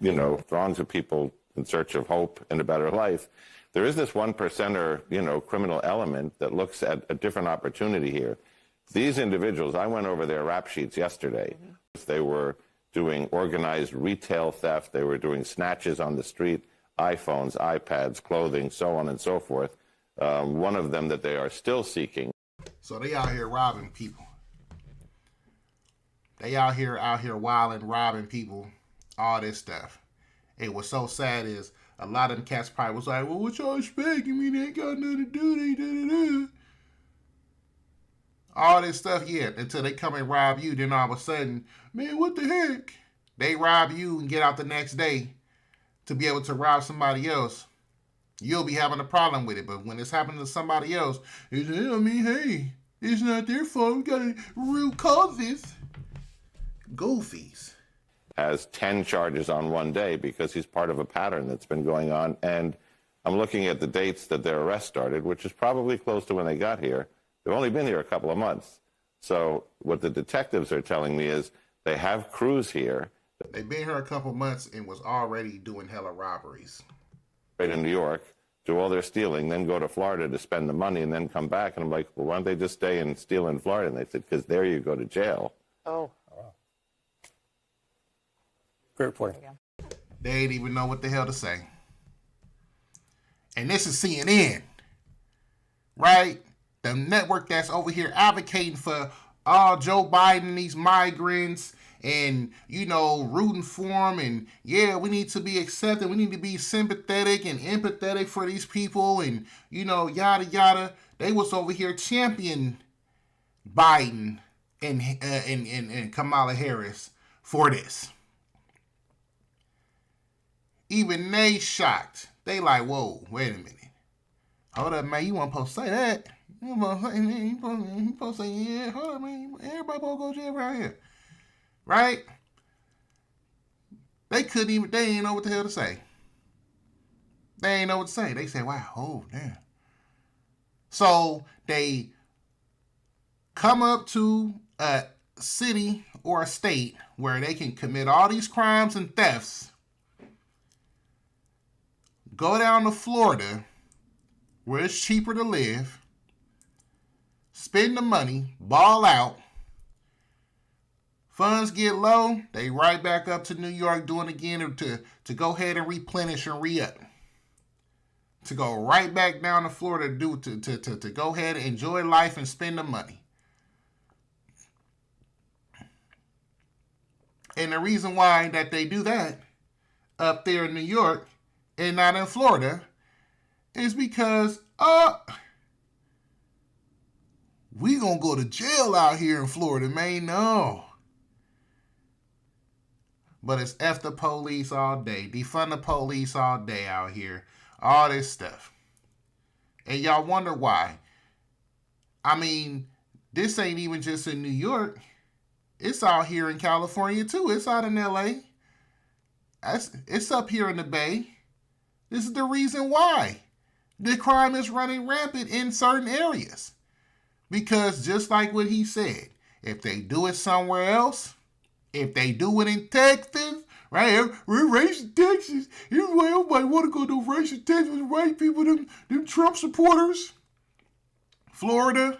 You know, throngs of people in search of hope and a better life. There is this 1%er, you know, criminal element that looks at a different opportunity here. These individuals, I went over their rap sheets yesterday. They were doing organized retail theft. They were doing snatches on the street, iPhones, iPads, clothing, so on and so forth. One of them that they are still seeking. So they out here robbing people. They out here wilding, robbing people, all this stuff. And what's so sad is a lot of them cats probably was like, well, what y'all expecting me? They ain't got nothing to do. They da-da-da. All this stuff, yeah, until they come and rob you. Then all of a sudden, man, what the heck? They rob you and get out the next day to be able to rob somebody else. You'll be having a problem with it. But when it's happening to somebody else, it's, I mean, hey, it's not their fault. We got to root causes. Goofies. Has 10 charges on one day because he's part of a pattern that's been going on. And I'm looking at the dates that their arrest started, which is probably close to when they got here. They've only been here a couple of months. So what the detectives are telling me is they have crews here. They've been here a couple of months and was already doing hella robberies. Right in New York, do all their stealing, then go to Florida to spend the money and then come back. And I'm like, well, why don't they just stay and steal in Florida? And they said, because there you go to jail. Oh. Great reporting. They ain't even know what the hell to say. And this is CNN, right? The network that's over here advocating for all Joe Biden and these migrants and, you know, rooting for them. And, yeah, we need to be accepted. We need to be sympathetic and empathetic for these people and, you know, yada, yada. They was over here championing Biden and Kamala Harris for this. Even they shocked. They like, whoa, wait a minute. Hold up, man. You weren't supposed to say that. You supposed to say, yeah, hold up, man. Everybody supposed to go to jail around here. Right? They ain't know what the hell to say. They ain't know what to say. They said, wow, oh, damn. So they come up to a city or a state where they can commit all these crimes and thefts. Go down to Florida, where it's cheaper to live, spend the money, ball out. Funds get low, they right back up to New York doing it again to go ahead and replenish and re-up. To go right back down to Florida to go ahead and enjoy life and spend the money. And the reason why that they do that up there in New York and not in Florida is because we gonna go to jail out here in Florida, man. No. But it's F the police all day. Defund the police all day out here. All this stuff. And y'all wonder why. I mean, this ain't even just in New York. It's out here in California too. It's out in LA. It's up here in the Bay. This is the reason why the crime is running rampant in certain areas. Because just like what he said, if they do it somewhere else, if they do it in Texas, right? We're racing Texas. Here's why everybody want to go to racing Texas with white people, them Trump supporters. Florida.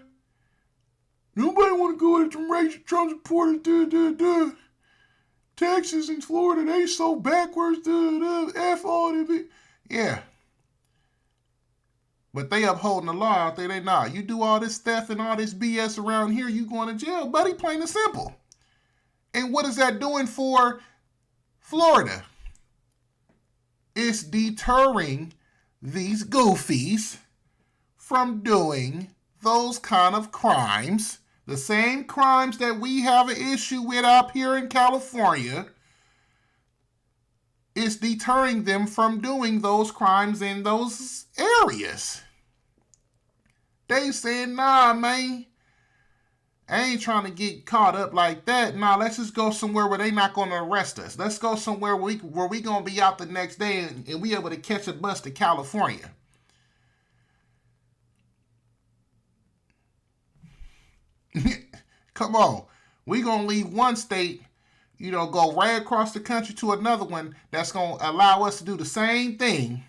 Nobody want to go to them racing Trump supporters. Texas and Florida, they so backwards. F all them. Yeah. But they upholding the law out there. They not. You do all this theft and all this BS around here, you going to jail, buddy. Plain and simple. And what is that doing for Florida? It's deterring these goofies from doing those kind of crimes. The same crimes that we have an issue with up here in California. It's deterring them from doing those crimes in those areas. They said, nah, man. I ain't trying to get caught up like that. Nah, let's just go somewhere where they not going to arrest us. Let's go somewhere where we going to be out the next day and we able to catch a bus to California. Come on. We going to leave one state, you know, go right across the country to another one that's going to allow us to do the same thing.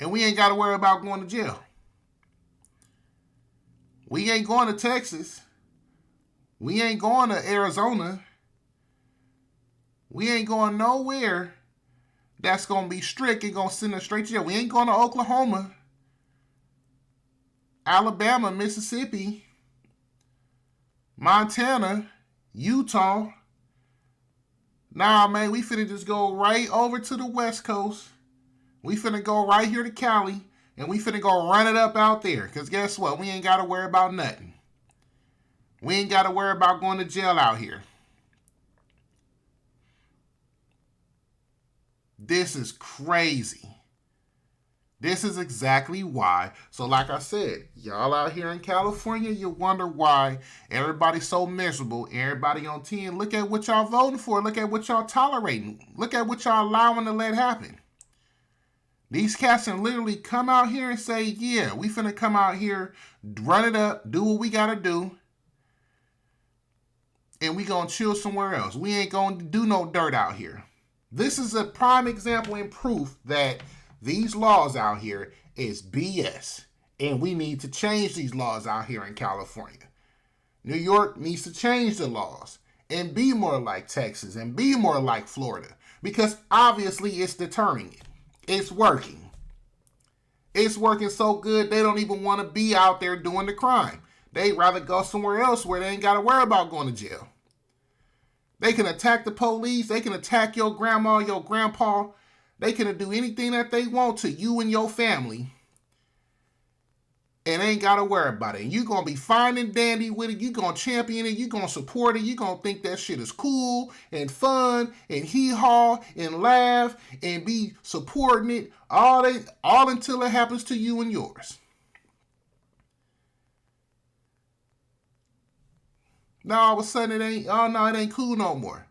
And we ain't got to worry about going to jail. We ain't going to Texas. We ain't going to Arizona. We ain't going nowhere that's going to be strict and going to send us straight to jail. We ain't going to Oklahoma, Alabama, Mississippi, Montana, Utah. Nah, man, we finna just go right over to the West Coast. We finna go right here to Cali, and we finna go run it up out there. Because guess what? We ain't got to worry about nothing. We ain't got to worry about going to jail out here. This is crazy. This is exactly why. So like I said, y'all out here in California, you wonder why everybody's so miserable. Everybody on 10, look at what y'all voting for. Look at what y'all tolerating. Look at what y'all allowing to let happen. These cats can literally come out here and say, yeah, we finna come out here, run it up, do what we gotta do, and we gonna chill somewhere else. We ain't gonna do no dirt out here. This is a prime example and proof that these laws out here is BS. And we need to change these laws out here in California. New York needs to change the laws and be more like Texas and be more like Florida. Because obviously it's deterring it. It's working. It's working so good they don't even want to be out there doing the crime. They'd rather go somewhere else where they ain't got to worry about going to jail. They can attack the police. They can attack your grandma, your grandpa. They can do anything that they want to you and your family. And ain't got to worry about it. And you're going to be fine and dandy with it. You're going to champion it. You're going to support it. You're going to think that shit is cool and fun and hee-haw and laugh and be supporting it all until it happens to you and yours. Now all of a sudden it ain't cool no more.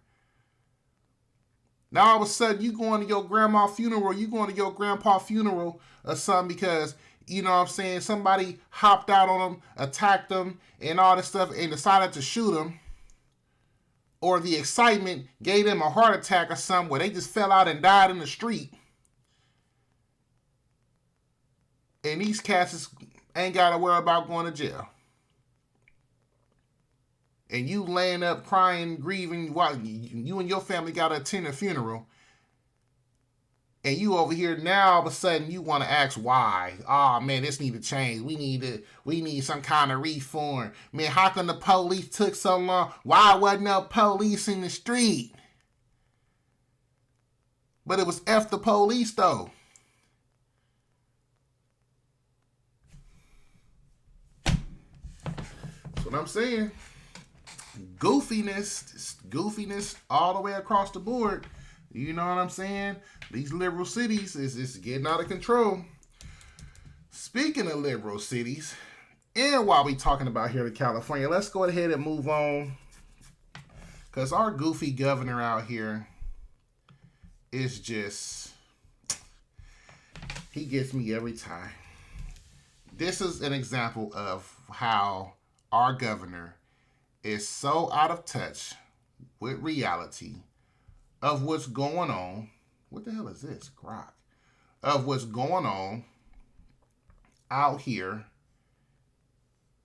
Now all of a sudden you going to your grandma's funeral, you going to your grandpa's funeral or something because, you know what I'm saying, somebody hopped out on them, attacked them and all this stuff and decided to shoot them. Or the excitement gave them a heart attack or something where they just fell out and died in the street. And these cats ain't got to worry about going to jail. And you laying up crying, grieving, while you and your family got to attend a funeral. And you over here now, all of a sudden, you want to ask why. Oh, man, this need to change. We need some kind of reform. Man, how come the police took so long? Why wasn't no police in the street? But it was F the police, though. That's what I'm saying. Goofiness all the way across the board. You know what I'm saying? These liberal cities is getting out of control. Speaking of liberal cities, and while we talking about here in California, let's go ahead and move on. Because our goofy governor out here is just, he gets me every time. This is an example of how our governor is so out of touch with reality of what's going on. What the hell is this? Grok. Of what's going on out here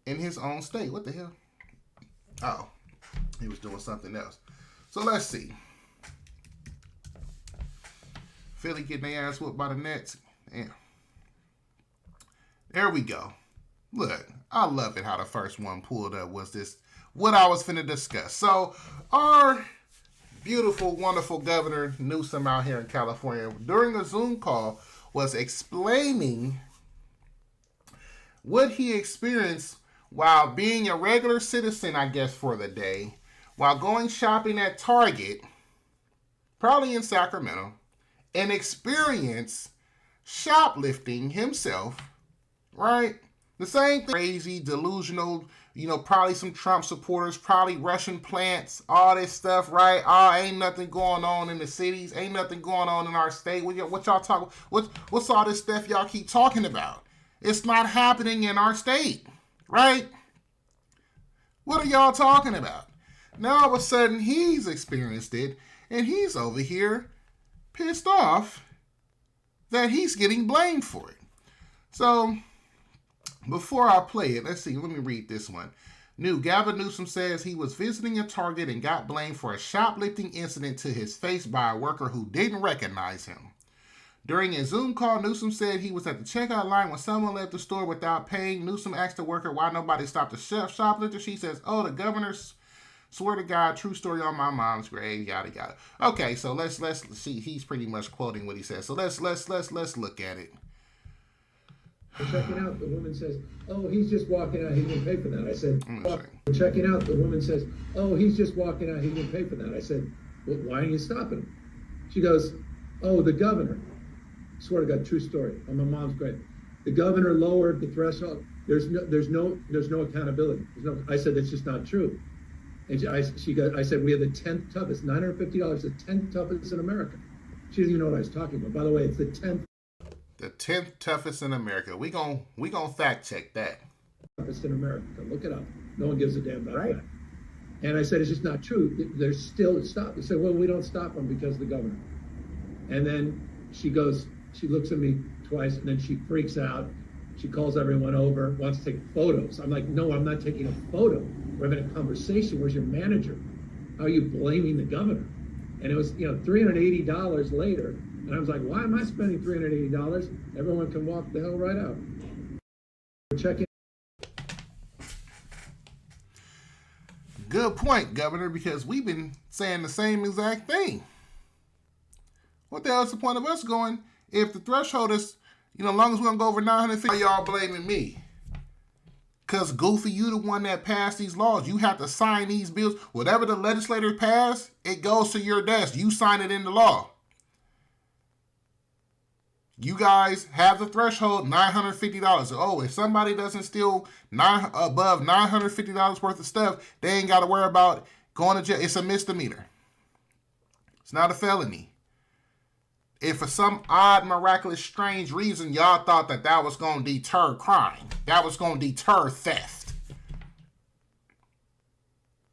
in his own state. What the hell? Oh, he was doing something else. So let's see. Philly getting their ass whooped by the Nets. Damn. There we go. Look, I love it how the first one pulled up was this, what I was finna discuss. So, our beautiful, wonderful Governor Newsom out here in California, during a Zoom call, was explaining what he experienced while being a regular citizen, I guess, for the day, while going shopping at Target, probably in Sacramento, and experience shoplifting himself, right? The same thing, crazy, delusional, probably some Trump supporters, probably Russian plants, all this stuff, right? Oh, ain't nothing going on in the cities, ain't nothing going on in our state. What y'all talk? What's all this stuff y'all keep talking about? It's not happening in our state, right? What are y'all talking about? Now all of a sudden he's experienced it, and he's over here pissed off that he's getting blamed for it. So before I play it, let's see, let me read this one. Gavin Newsom says he was visiting a Target and got blamed for a shoplifting incident to his face by a worker who didn't recognize him. During a Zoom call, Newsom said he was at the checkout line when someone left the store without paying. Newsom asked the worker why nobody stopped the shoplifter. She says, "Oh, the governor's, swear to God, true story on my mom's grave, yada yada." Okay, so let's see. He's pretty much quoting what he says. So let's look at it. Checking out, the woman says, "Oh, he's just walking out. He didn't pay for that." I said, checking out, the woman says, "Oh, he's just walking out. He didn't pay for that." I said, "Well, why are you stopping him?" She goes, "Oh, the governor." I swear to God, true story on my mom's grave. The governor lowered the threshold. There's no accountability. I said, "That's just not true." And I said, "We have the 10th toughest, $950, the 10th toughest in America." She doesn't even know what I was talking about. By the way, it's the 10th. The 10th toughest in America. We gon' fact check that. Toughest in America. Look it up. No one gives a damn about that. And I said, it's just not true. There's still stop. They said, "Well, we don't stop them because of the governor." And then she looks at me twice, and then she freaks out. She calls everyone over, wants to take photos. I'm like, "No, I'm not taking a photo. We're having a conversation. Where's your manager? How are you blaming the governor?" And it was, $380 later. And I was like, "Why am I spending $380? Everyone can walk the hell right out." We're checking. Good point, Governor, because we've been saying the same exact thing. What the hell is the point of us going if the threshold is, as long as we don't go over 950, why y'all blaming me? Because, Goofy, you the one that passed these laws. You have to sign these bills. Whatever the legislator passed, it goes to your desk. You sign it into law. You guys have the threshold, $950. Oh, if somebody doesn't steal above $950 worth of stuff, they ain't got to worry about going to jail. It's a misdemeanor. It's not a felony. If for some odd, miraculous, strange reason y'all thought that was going to deter crime, that was going to deter theft.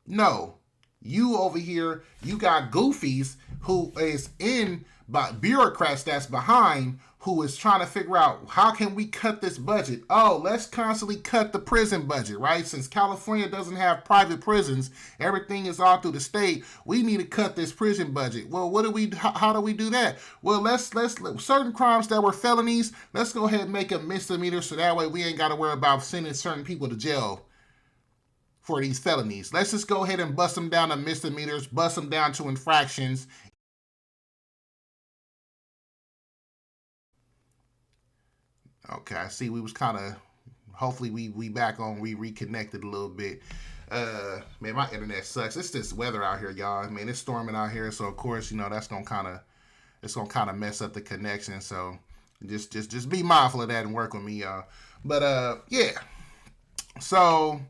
No. You over here, you got goofies who is bureaucrats that's behind, who is trying to figure out how can we cut this budget. Oh, let's constantly cut the prison budget, right? Since California doesn't have private prisons, everything is all through the state. We need to cut this prison budget. Well, how do we do that? Well, let's certain crimes that were felonies, let's go ahead and make them misdemeanors so that way we ain't got to worry about sending certain people to jail for these felonies. Let's just go ahead and bust them down to misdemeanors, bust them down to infractions. Okay, I see we was kind of, hopefully we back on, we reconnected a little bit. Man, my internet sucks. It's this weather out here, y'all. I mean, it's storming out here, so of course, that's gonna kind of mess up the connection. So just be mindful of that and work with me, y'all. But yeah. So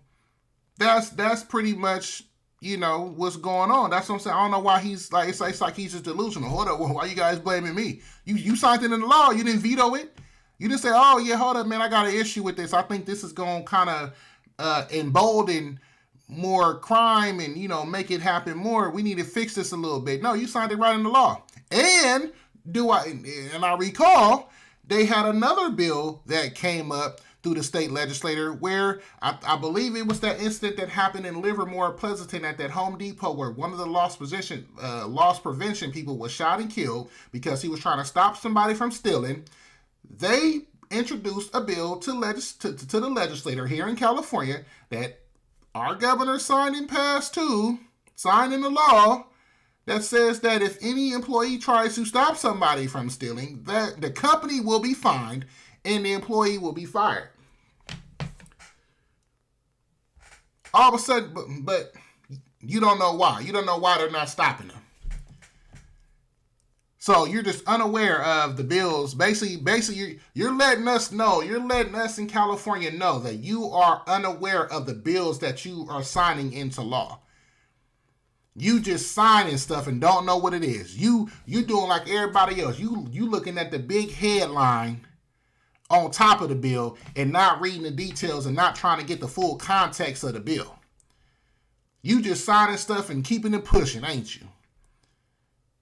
that's pretty much, what's going on. That's what I'm saying. I don't know why he's like, it's like he's just delusional. Hold up, why you guys blaming me? You signed it in the law. You didn't veto it. You just say, "Oh yeah, hold up, man, I got an issue with this. I think this is going to kind of embolden more crime and, make it happen more. We need to fix this a little bit." No, you signed it right in the law. And I recall they had another bill that came up through the state legislature where I believe it was that incident that happened in Livermore, Pleasanton at that Home Depot where one of the loss prevention people was shot and killed because he was trying to stop somebody from stealing. They introduced a bill to the legislature here in California that our governor signed and passed too, signed into law, that says that if any employee tries to stop somebody from stealing, that the company will be fined and the employee will be fired. All of a sudden, but you don't know why. You don't know why they're not stopping them. So you're just unaware of the bills. Basically, you're letting us know. You're letting us in California know that you are unaware of the bills that you are signing into law. You just signing stuff and don't know what it is. You doing like everybody else. You looking at the big headline on top of the bill and not reading the details and not trying to get the full context of the bill. You just signing stuff and keeping it pushing, ain't you?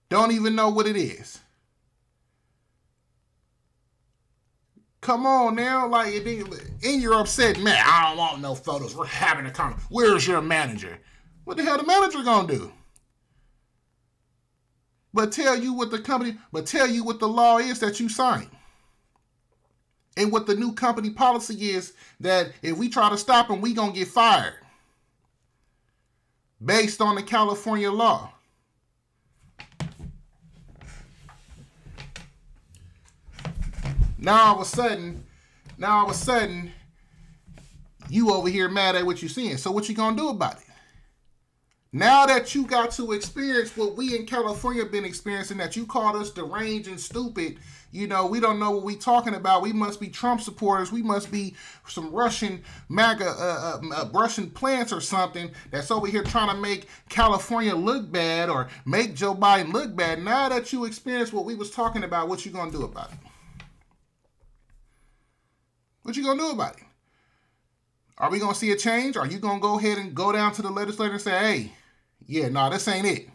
Don't even know what it is. Come on now, like, and you're upset, man. I don't want no photos. We're having a conversation. Where's your manager? What the hell the manager gonna do? But tell you what the law is that you signed. And what the new company policy is, that if we try to stop them, we gonna get fired. Based on the California law. Now all of a sudden, you over here mad at what you're seeing. So what you gonna do about it? Now that you got to experience what we in California have been experiencing, that you called us deranged and stupid, we don't know what we talking about. We must be Trump supporters. We must be some Russian MAGA, Russian plants or something that's over here trying to make California look bad or make Joe Biden look bad. Now that you experience what we was talking about, what you gonna do about it? What you gonna do about it? Are we gonna see a change? Are you gonna go ahead and go down to the legislator and say, hey, yeah, no, this ain't it.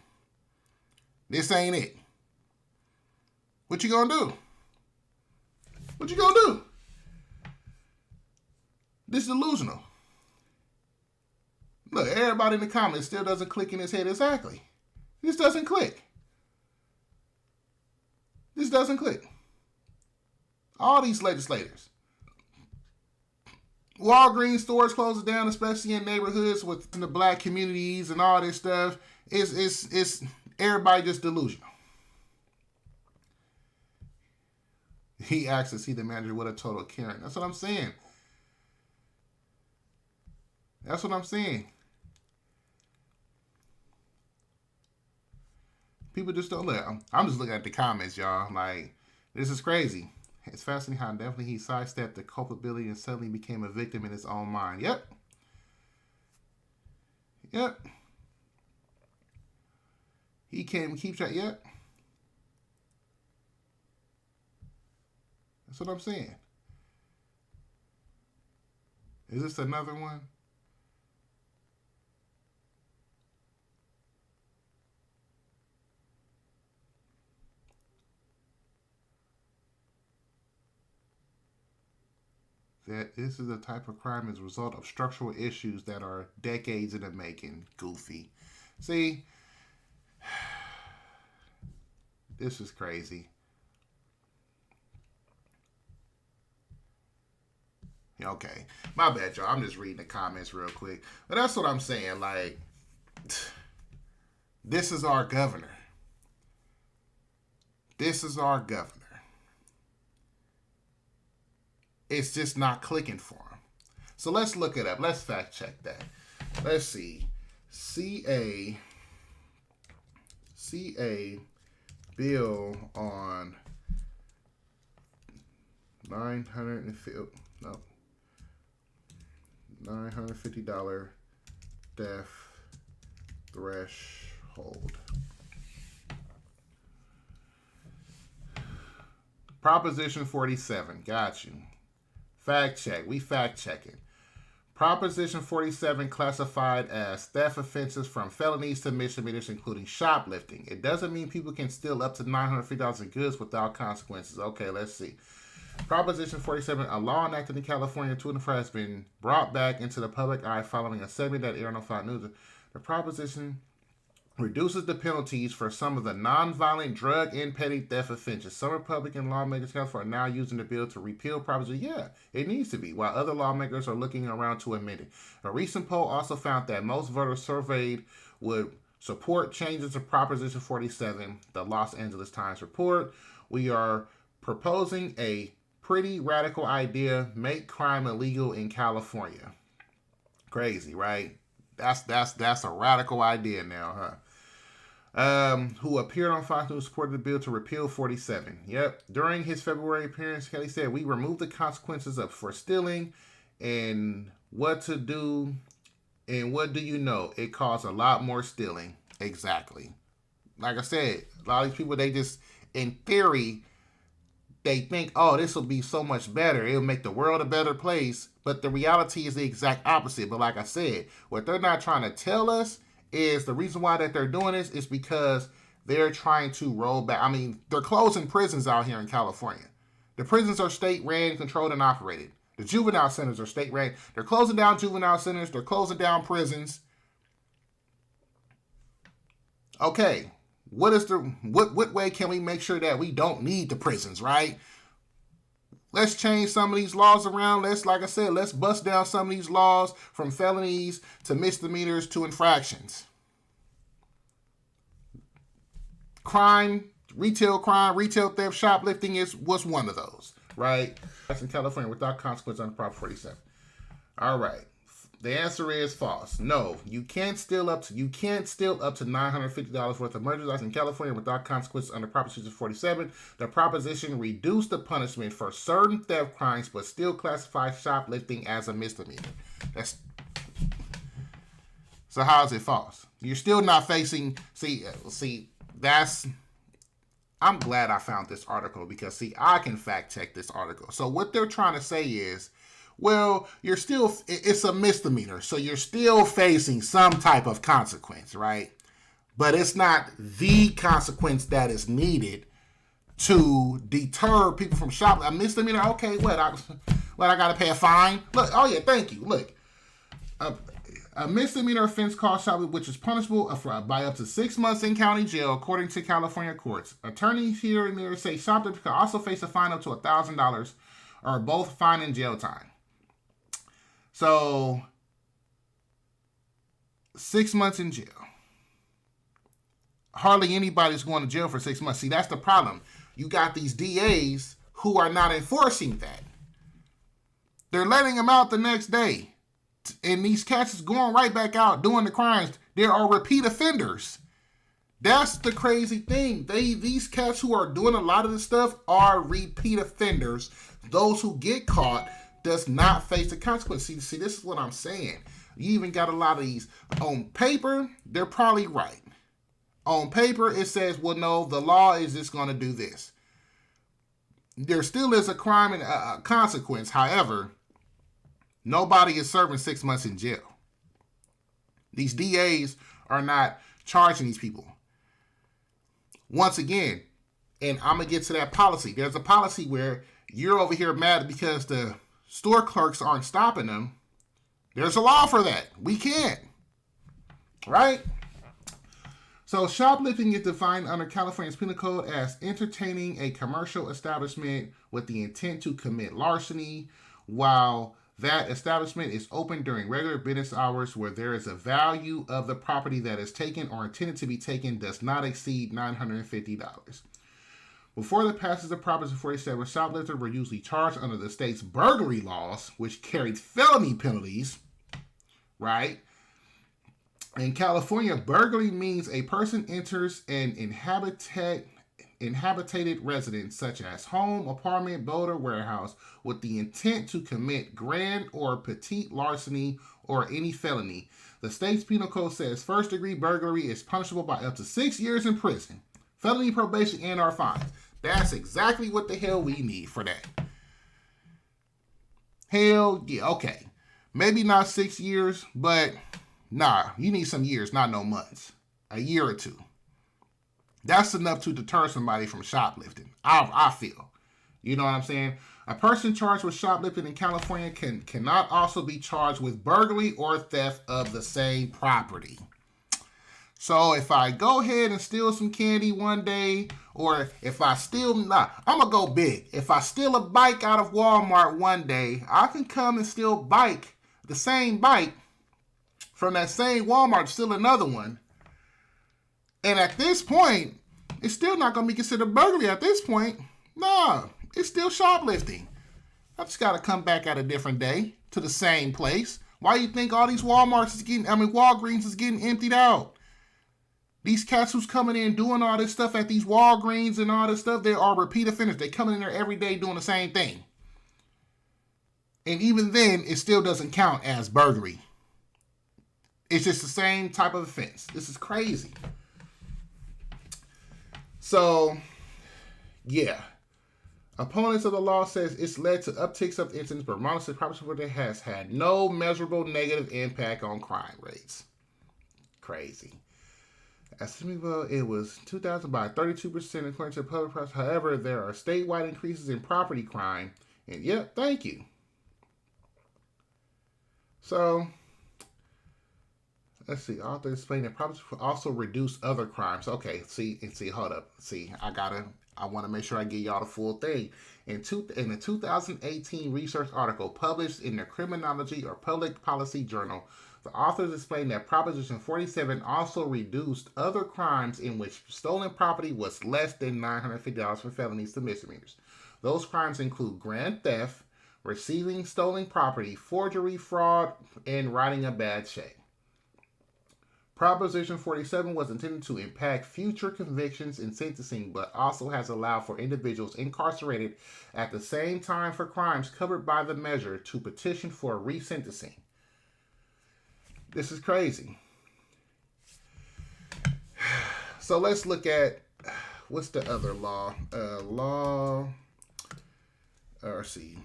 This ain't it. What you gonna do? What you gonna do? This is delusional. Look, everybody in the comments still doesn't click in his head exactly. This doesn't click. This doesn't click. All these legislators. Walgreens stores closes down, especially in neighborhoods within the black communities and all this stuff. It's everybody just delusional. He asked to see the manager with a total Karen. That's what I'm saying. That's what I'm saying. People just don't look. I'm just looking at the comments, y'all. Like, this is crazy. It's fascinating how definitely he sidestepped the culpability and suddenly became a victim in his own mind. Yep. He can't keep track. Yep. That's what I'm saying. Is this another one? That this is a type of crime as a result of structural issues that are decades in the making. Goofy. See, this is crazy. Okay, my bad, y'all. I'm just reading the comments real quick. But that's what I'm saying. Like, this is our governor. This is our governor. It's just not clicking for him. So let's look it up. Let's fact check that. Let's see. CA bill on $950 death threshold. Proposition 47. Got you. Fact check. We fact checking. Proposition 47 classified as theft offenses from felonies to misdemeanors, including shoplifting. It doesn't mean people can steal up to $950 in goods without consequences. Okay, let's see. Proposition 47, a law enacted in California 2004 has been brought back into the public eye following a segment that aired on Fox News. The proposition reduces the penalties for some of the nonviolent drug and petty theft offenses. Some Republican lawmakers in California are now using the bill to repeal Proposition. Yeah, it needs to be, while other lawmakers are looking around to amend it. A recent poll also found that most voters surveyed would support changes to Proposition 47, the Los Angeles Times report. We are proposing a pretty radical idea, make crime illegal in California. Crazy, right? That's a radical idea now, huh? who appeared on Fox News, supported the bill to repeal 47. Yep. During his February appearance, Kelly said, "We removed the consequences for stealing, and what to do, and what do you know? It caused a lot more stealing." Exactly. Like I said, a lot of these people, they just, in theory, they think, oh, this will be so much better. It'll make the world a better place. But the reality is the exact opposite. But like I said, what they're not trying to tell us is the reason why that they're doing this is because they're trying to roll back. I mean, they're closing prisons out here in California. The prisons are state-ran, controlled, and operated. The juvenile centers are state-ran. They're closing down juvenile centers. They're closing down prisons. Okay. What way can we make sure that we don't need the prisons, right? Let's change some of these laws around. Like I said, let's bust down some of these laws from felonies to misdemeanors to infractions. Crime, retail theft, shoplifting was one of those, right? That's in California without consequence under Prop 47. All right. The answer is false. No, you can't steal up to $950 worth of merchandise in California without consequences under Proposition 47. The proposition reduced the punishment for certain theft crimes, but still classifies shoplifting as a misdemeanor. So how is it false? You're still not facing. I'm glad I found this article because I can fact check this article. So what they're trying to say is, well, it's a misdemeanor, so you're still facing some type of consequence, right? But it's not the consequence that is needed to deter people from shoplifting. A misdemeanor, okay, I got to pay a fine? Look, oh yeah, thank you. Look, a misdemeanor offense called shoplifting, which is punishable by up to 6 months in county jail, according to California courts. Attorneys here and there say shoplifters can also face a fine up to $1,000 or both fine and jail time. So, 6 months in jail. Hardly anybody's going to jail for 6 months. See, that's the problem. You got these DAs who are not enforcing that. They're letting them out the next day. And these cats is going right back out doing the crimes. There are repeat offenders. That's the crazy thing. These cats who are doing a lot of this stuff are repeat offenders. Those who get caught does not face the consequences. See, this is what I'm saying. You even got a lot of these. On paper, they're probably right. On paper, it says, well, no, the law is just going to do this. There still is a crime and a consequence. However, nobody is serving 6 months in jail. These DAs are not charging these people. Once again, and I'm going to get to that policy. There's a policy where you're over here mad because the store clerks aren't stopping them. There's a law for that. We can't. Right? So shoplifting is defined under California's Penal Code as entertaining a commercial establishment with the intent to commit larceny while that establishment is open during regular business hours where there is a value of the property that is taken or intended to be taken does not exceed $950. Before the passage of Proposition 47, shoplifters were usually charged under the state's burglary laws, which carried felony penalties, right? In California, burglary means a person enters an inhabited residence, such as home, apartment, boat, or warehouse, with the intent to commit grand or petite larceny or any felony. The state's penal code says first-degree burglary is punishable by up to 6 years in prison, felony probation, and/or fines. That's exactly what the hell we need for that. Hell yeah, okay. Maybe not 6 years, but nah, you need some years, not no months. A year or two. That's enough to deter somebody from shoplifting, I feel. You know what I'm saying? A person charged with shoplifting in California cannot also be charged with burglary or theft of the same property. So if I go ahead and steal some candy one day, or if I steal, I'm going to go big. If I steal a bike out of Walmart one day, I can come and steal the same bike from that same Walmart, steal another one. And at this point, it's still not going to be considered burglary at this point. Nah, it's still shoplifting. I just got to come back at a different day to the same place. Why do you think all these Walgreens is getting emptied out? These cats who's coming in doing all this stuff at these Walgreens and all this stuff, they are repeat offenders. They coming in there every day doing the same thing. And even then, it still doesn't count as burglary. It's just the same type of offense. This is crazy. So, yeah. Opponents of the law says it's led to upticks of incidents, but Vermont says property has had no measurable negative impact on crime rates. Crazy. At Similarville, it was 2000 by 32% according to the public press. However, there are statewide increases in property crime. And yep, thank you. So, let's see. Authors explain that property also reduce other crimes. Okay, see, hold up. See, I want to make sure I give y'all the full thing. In the 2018 research article published in the Criminology or Public Policy Journal, the authors explained that Proposition 47 also reduced other crimes in which stolen property was less than $950 for felonies to misdemeanors. Those crimes include grand theft, receiving stolen property, forgery, fraud, and writing a bad check. Proposition 47 was intended to impact future convictions and sentencing, but also has allowed for individuals incarcerated at the same time for crimes covered by the measure to petition for resentencing. This is crazy. So let's look at, what's the other law? Let's see.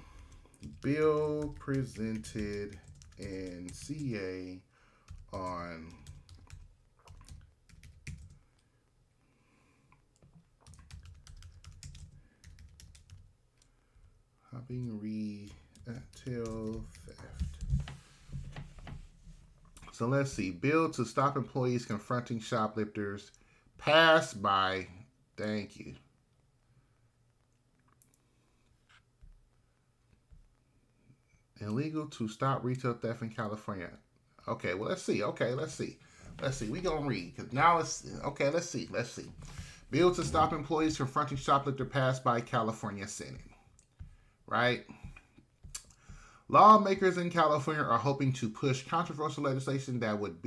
Bill presented in CA on helping retail theft. So let's see. Bill to stop employees confronting shoplifters passed by. Thank you. Illegal to stop retail theft in California. Okay, well, let's see. We gonna read because now it's okay. Let's see. Bill to stop employees confronting shoplifter passed by California Senate. Right. Lawmakers in California are hoping to push controversial legislation that would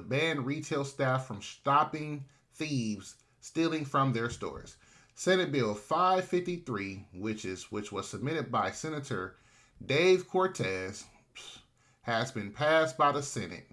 ban retail staff from stopping thieves stealing from their stores. Senate Bill 553, which was submitted by Senator Dave Cortez, has been passed by the Senate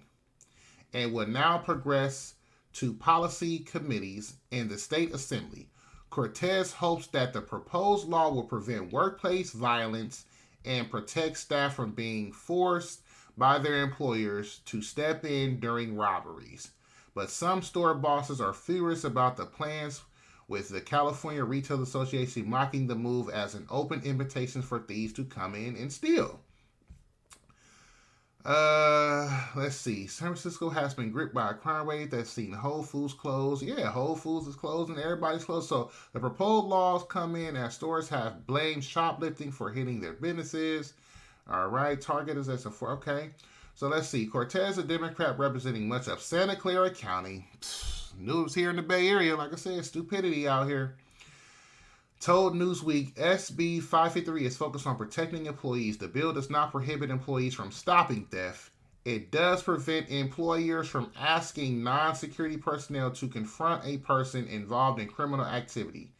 and will now progress to policy committees in the state assembly. Cortez hopes that the proposed law will prevent workplace violence and protect staff from being forced by their employers to step in during robberies. But some store bosses are furious about the plans, with the California Retail Association mocking the move as an open invitation for thieves to come in and steal. Let's see. San Francisco has been gripped by a crime wave that's seen Whole Foods close. Yeah, Whole Foods is closed and everybody's closed. So the proposed laws come in as stores have blamed shoplifting for hitting their businesses. All right, Target is at okay. So let's see. Cortez, a Democrat representing much of Santa Clara County, knew it was here in the Bay Area. Like I said, stupidity out here. Told Newsweek, SB 553 is focused on protecting employees. The bill does not prohibit employees from stopping theft. It does prevent employers from asking non-security personnel to confront a person involved in criminal activity.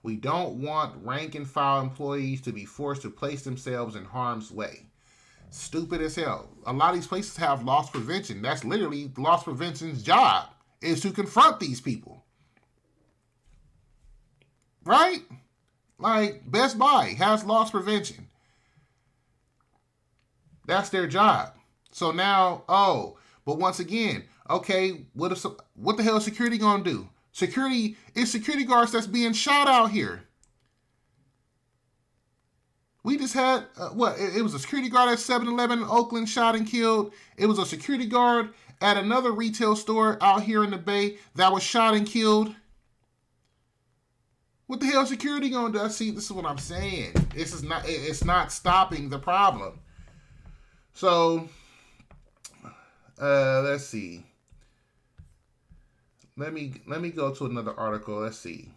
We don't want rank-and-file employees to be forced to place themselves in harm's way. Stupid as hell. A lot of these places have loss prevention. That's literally loss prevention's job, is to confront these people. Right? Like Best Buy has loss prevention. That's their job. So now, but once again, okay, what the hell is security gonna do? Security guards that's being shot out here. We just had, it was a security guard at 7-Eleven in Oakland shot and killed. It was a security guard at another retail store out here in the Bay that was shot and killed. What the hell is security gonna do? See, this is what I'm saying. It's not stopping the problem. So, let's see. Let me go to another article. Let's see.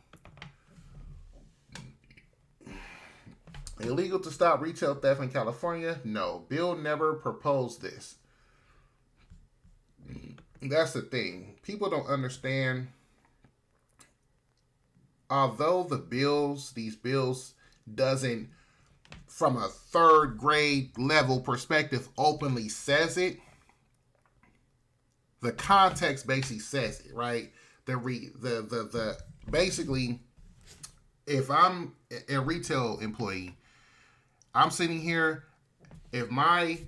Illegal to stop retail theft in California? No, bill never proposed this. That's the thing. People don't understand although these bills doesn't, from a third grade level perspective, openly says it, the context basically says it, right? The basically, if I'm a retail employee, I'm sitting here, if my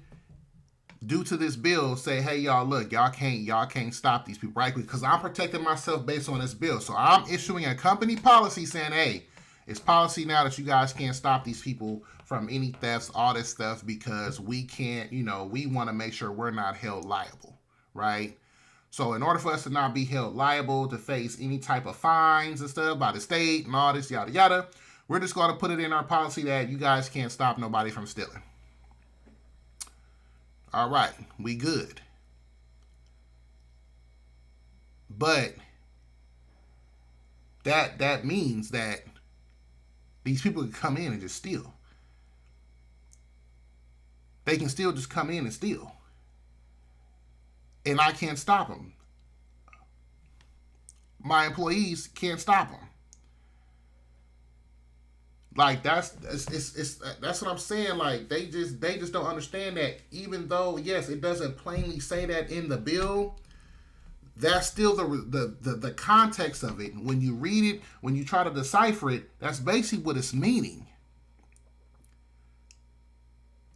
due to this bill say, hey y'all, look, y'all can't stop these people, right? Because I'm protecting myself based on this bill. So I'm issuing a company policy saying, hey, it's policy now that you guys can't stop these people from any thefts, all this stuff, because we can't, we want to make sure we're not held liable, right? So in order for us to not be held liable to face any type of fines and stuff by the state and all this, yada, yada, we're just going to put it in our policy that you guys can't stop nobody from stealing. All right, we good. But that means that these people can come in and just steal. They can still just come in and steal. And I can't stop them. My employees can't stop them. Like that's what I'm saying. Like they just don't understand that, even though yes, it doesn't plainly say that in the bill, that's still the context of it. When you read it, when you try to decipher it, that's basically what it's meaning.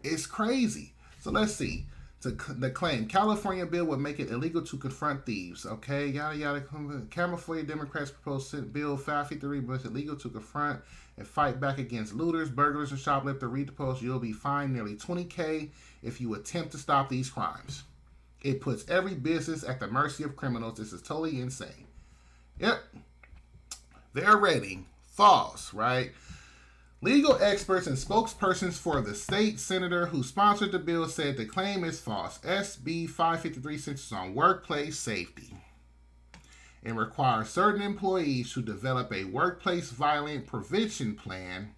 It's crazy. So let's see. The claim, California bill would make it illegal to confront thieves. Okay, yada yada. Camouflage Democrats proposed bill 553, but it's illegal to confront and fight back against looters, burglars, and shoplifters. Read the post. You'll be fined nearly $20,000 if you attempt to stop these crimes. It puts every business at the mercy of criminals. This is totally insane. Yep. They're ready. False, right? Legal experts and spokespersons for the state senator who sponsored the bill said the claim is false. SB 553 centers on workplace safety and requires certain employees to develop a workplace violence prevention plan,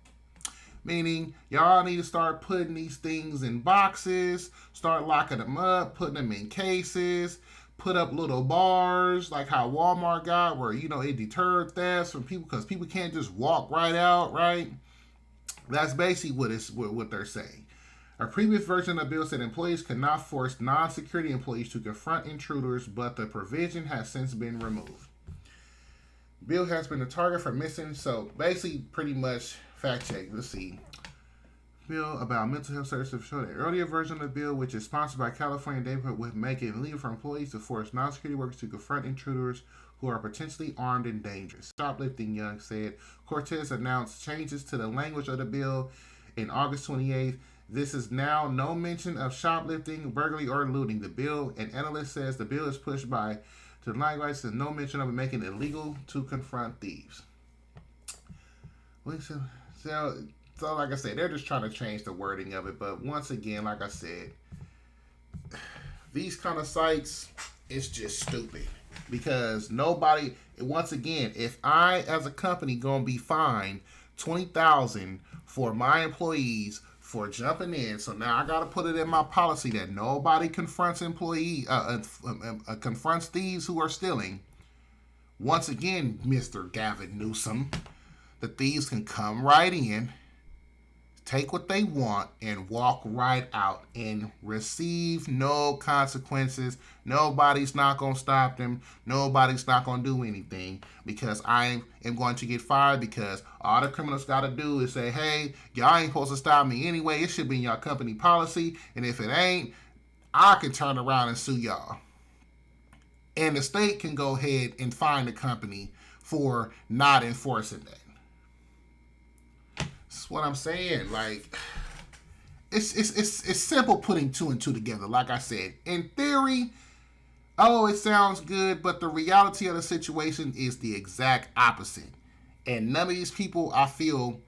meaning y'all need to start putting these things in boxes, start locking them up, putting them in cases, put up little bars like how Walmart got where, it deterred thefts from people because people can't just walk right out, right? That's basically what they're saying. A previous version of the bill said employees could not force non-security employees to confront intruders, but the provision has since been removed. Bill has been a target for missing, so basically pretty much fact check. Let's see. Bill about mental health services showed the earlier version of the bill, which is sponsored by California Democrats, would make it illegal for employees to force non-security workers to confront intruders who are potentially armed and dangerous. Shoplifting, Young said. Cortez announced changes to the language of the bill in August 28th. This is now no mention of shoplifting, burglary, or looting. The bill, an analyst says the bill is pushed by to the language and no mention of it making it illegal to confront thieves. So like I said, they're just trying to change the wording of it. But once again, like I said, these kind of sites, it's just stupid. Because nobody, once again, if I as a company gonna be fined $20,000 for my employees for jumping in, so now I gotta put it in my policy that nobody confronts confronts thieves who are stealing. Once again, Mr. Gavin Newsom, the thieves can come right in, take what they want, and walk right out and receive no consequences. Nobody's not going to stop them. Nobody's not going to do anything because I am going to get fired because all the criminals got to do is say, hey, y'all ain't supposed to stop me anyway. It should be in your company policy. And if it ain't, I can turn around and sue y'all. And the state can go ahead and fine the company for not enforcing that. That's what I'm saying. Like, it's simple putting two and two together. Like I said, in theory, it sounds good, but the reality of the situation is the exact opposite. And none of these people, I feel,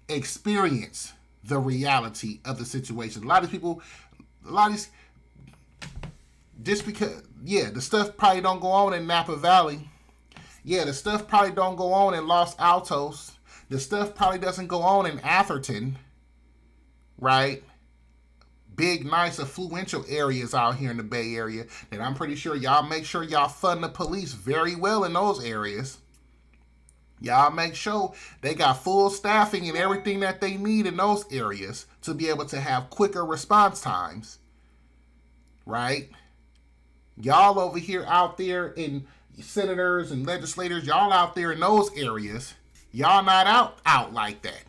experience the reality of the situation. A lot of these, just because, the stuff probably don't go on in Napa Valley. Yeah, the stuff probably don't go on in Los Altos. The stuff probably doesn't go on in Atherton, right? Big, nice, affluential areas out here in the Bay Area. And I'm pretty sure y'all make sure y'all fund the police very well in those areas. Y'all make sure they got full staffing and everything that they need in those areas to be able to have quicker response times. Right? Y'all over here out there in senators and legislators, y'all out there in those areas, y'all not out like that.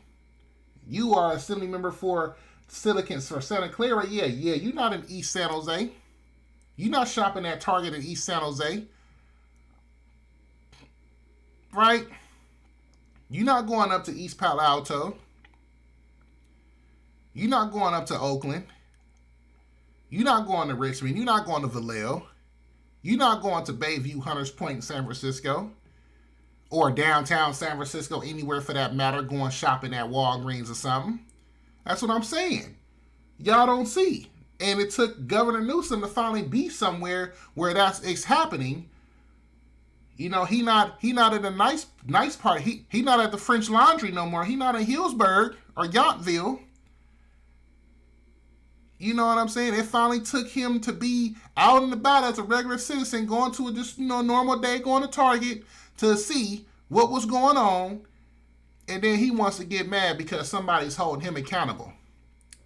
You are assembly member for Santa Clara. Yeah, you're not in East San Jose. You're not shopping at Target in East San Jose. Right? You're not going up to East Palo Alto. You're not going up to Oakland. You're not going to Richmond. You're not going to Vallejo. You're not going to Bayview, Hunters Point in San Francisco. Or downtown San Francisco, anywhere for that matter, going shopping at Walgreens or something. That's what I'm saying. Y'all don't see. And it took Governor Newsom to finally be somewhere where it's happening. You know, he not at a nice part. He not at the French Laundry no more. He not in Hillsburg or Yountville. You know what I'm saying? It finally took him to be out and about as a regular citizen, going to a just normal day, going to Target to see what was going on. And then he wants to get mad because somebody's holding him accountable.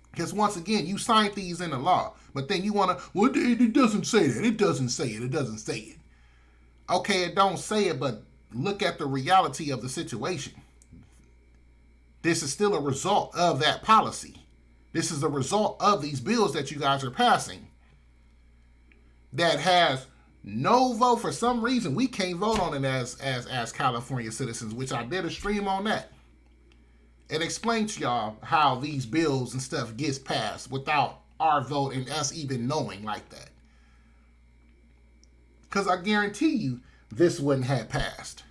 Because once again, you signed these into law. But then you want to, well, it doesn't say that. It doesn't say it. It doesn't say it. Okay, it don't say it, but look at the reality of the situation. This is still a result of that policy. This is a result of these bills that you guys are passing that has no vote. For some reason, we can't vote on it as California citizens, which I did a stream on that. And explain to y'all how these bills and stuff gets passed without our vote and us even knowing like that. Because I guarantee you this wouldn't have passed.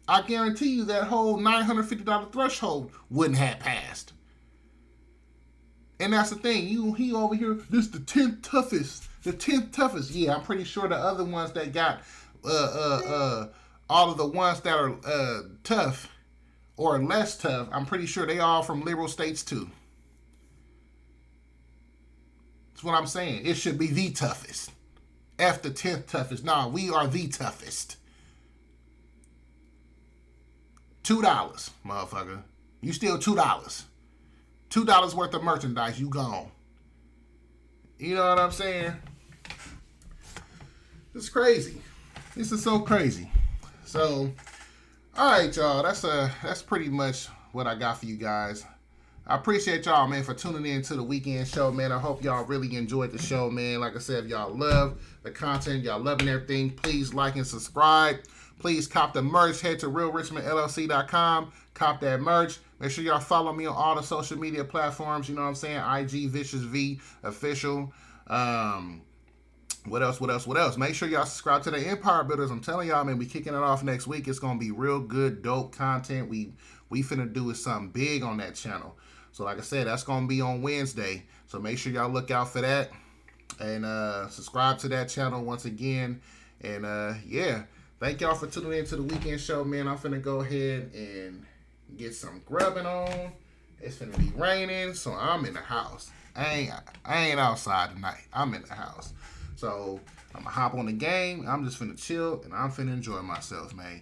I guarantee you that whole $950 threshold wouldn't have passed. And that's the thing. He over here, this the 10th toughest. The 10th toughest. Yeah, I'm pretty sure the other ones that got all of the ones that are tough or less tough, I'm pretty sure they all from liberal states too. That's what I'm saying. It should be the toughest. F the 10th toughest. Nah, we are the toughest. $2, motherfucker. You still $2. $2 worth of merchandise, you gone. You know what I'm saying? It's crazy. This is so crazy. So, all right, y'all. That's pretty much what I got for you guys. I appreciate y'all, man, for tuning in to the weekend show, man. I hope y'all really enjoyed the show, man. Like I said, if y'all love the content, y'all loving everything, please like and subscribe. Please cop the merch. Head to realrichmondllc.com. Cop that merch. Make sure y'all follow me on all the social media platforms. You know what I'm saying? IG Vicious V Official. What else? Make sure y'all subscribe to the Empire Builders. I'm telling y'all, man, we kicking it off next week. It's gonna be real good, dope content. We finna do something big on that channel. So like I said, that's gonna be on Wednesday. So make sure y'all look out for that. And subscribe to that channel once again. And yeah. Thank y'all for tuning in to the weekend show, man. I'm finna go ahead and get some grubbing on. It's finna be raining, so I'm in the house. I ain't outside tonight. I'm in the house. So I'm gonna hop on the game. I'm just finna chill and I'm finna enjoy myself, man.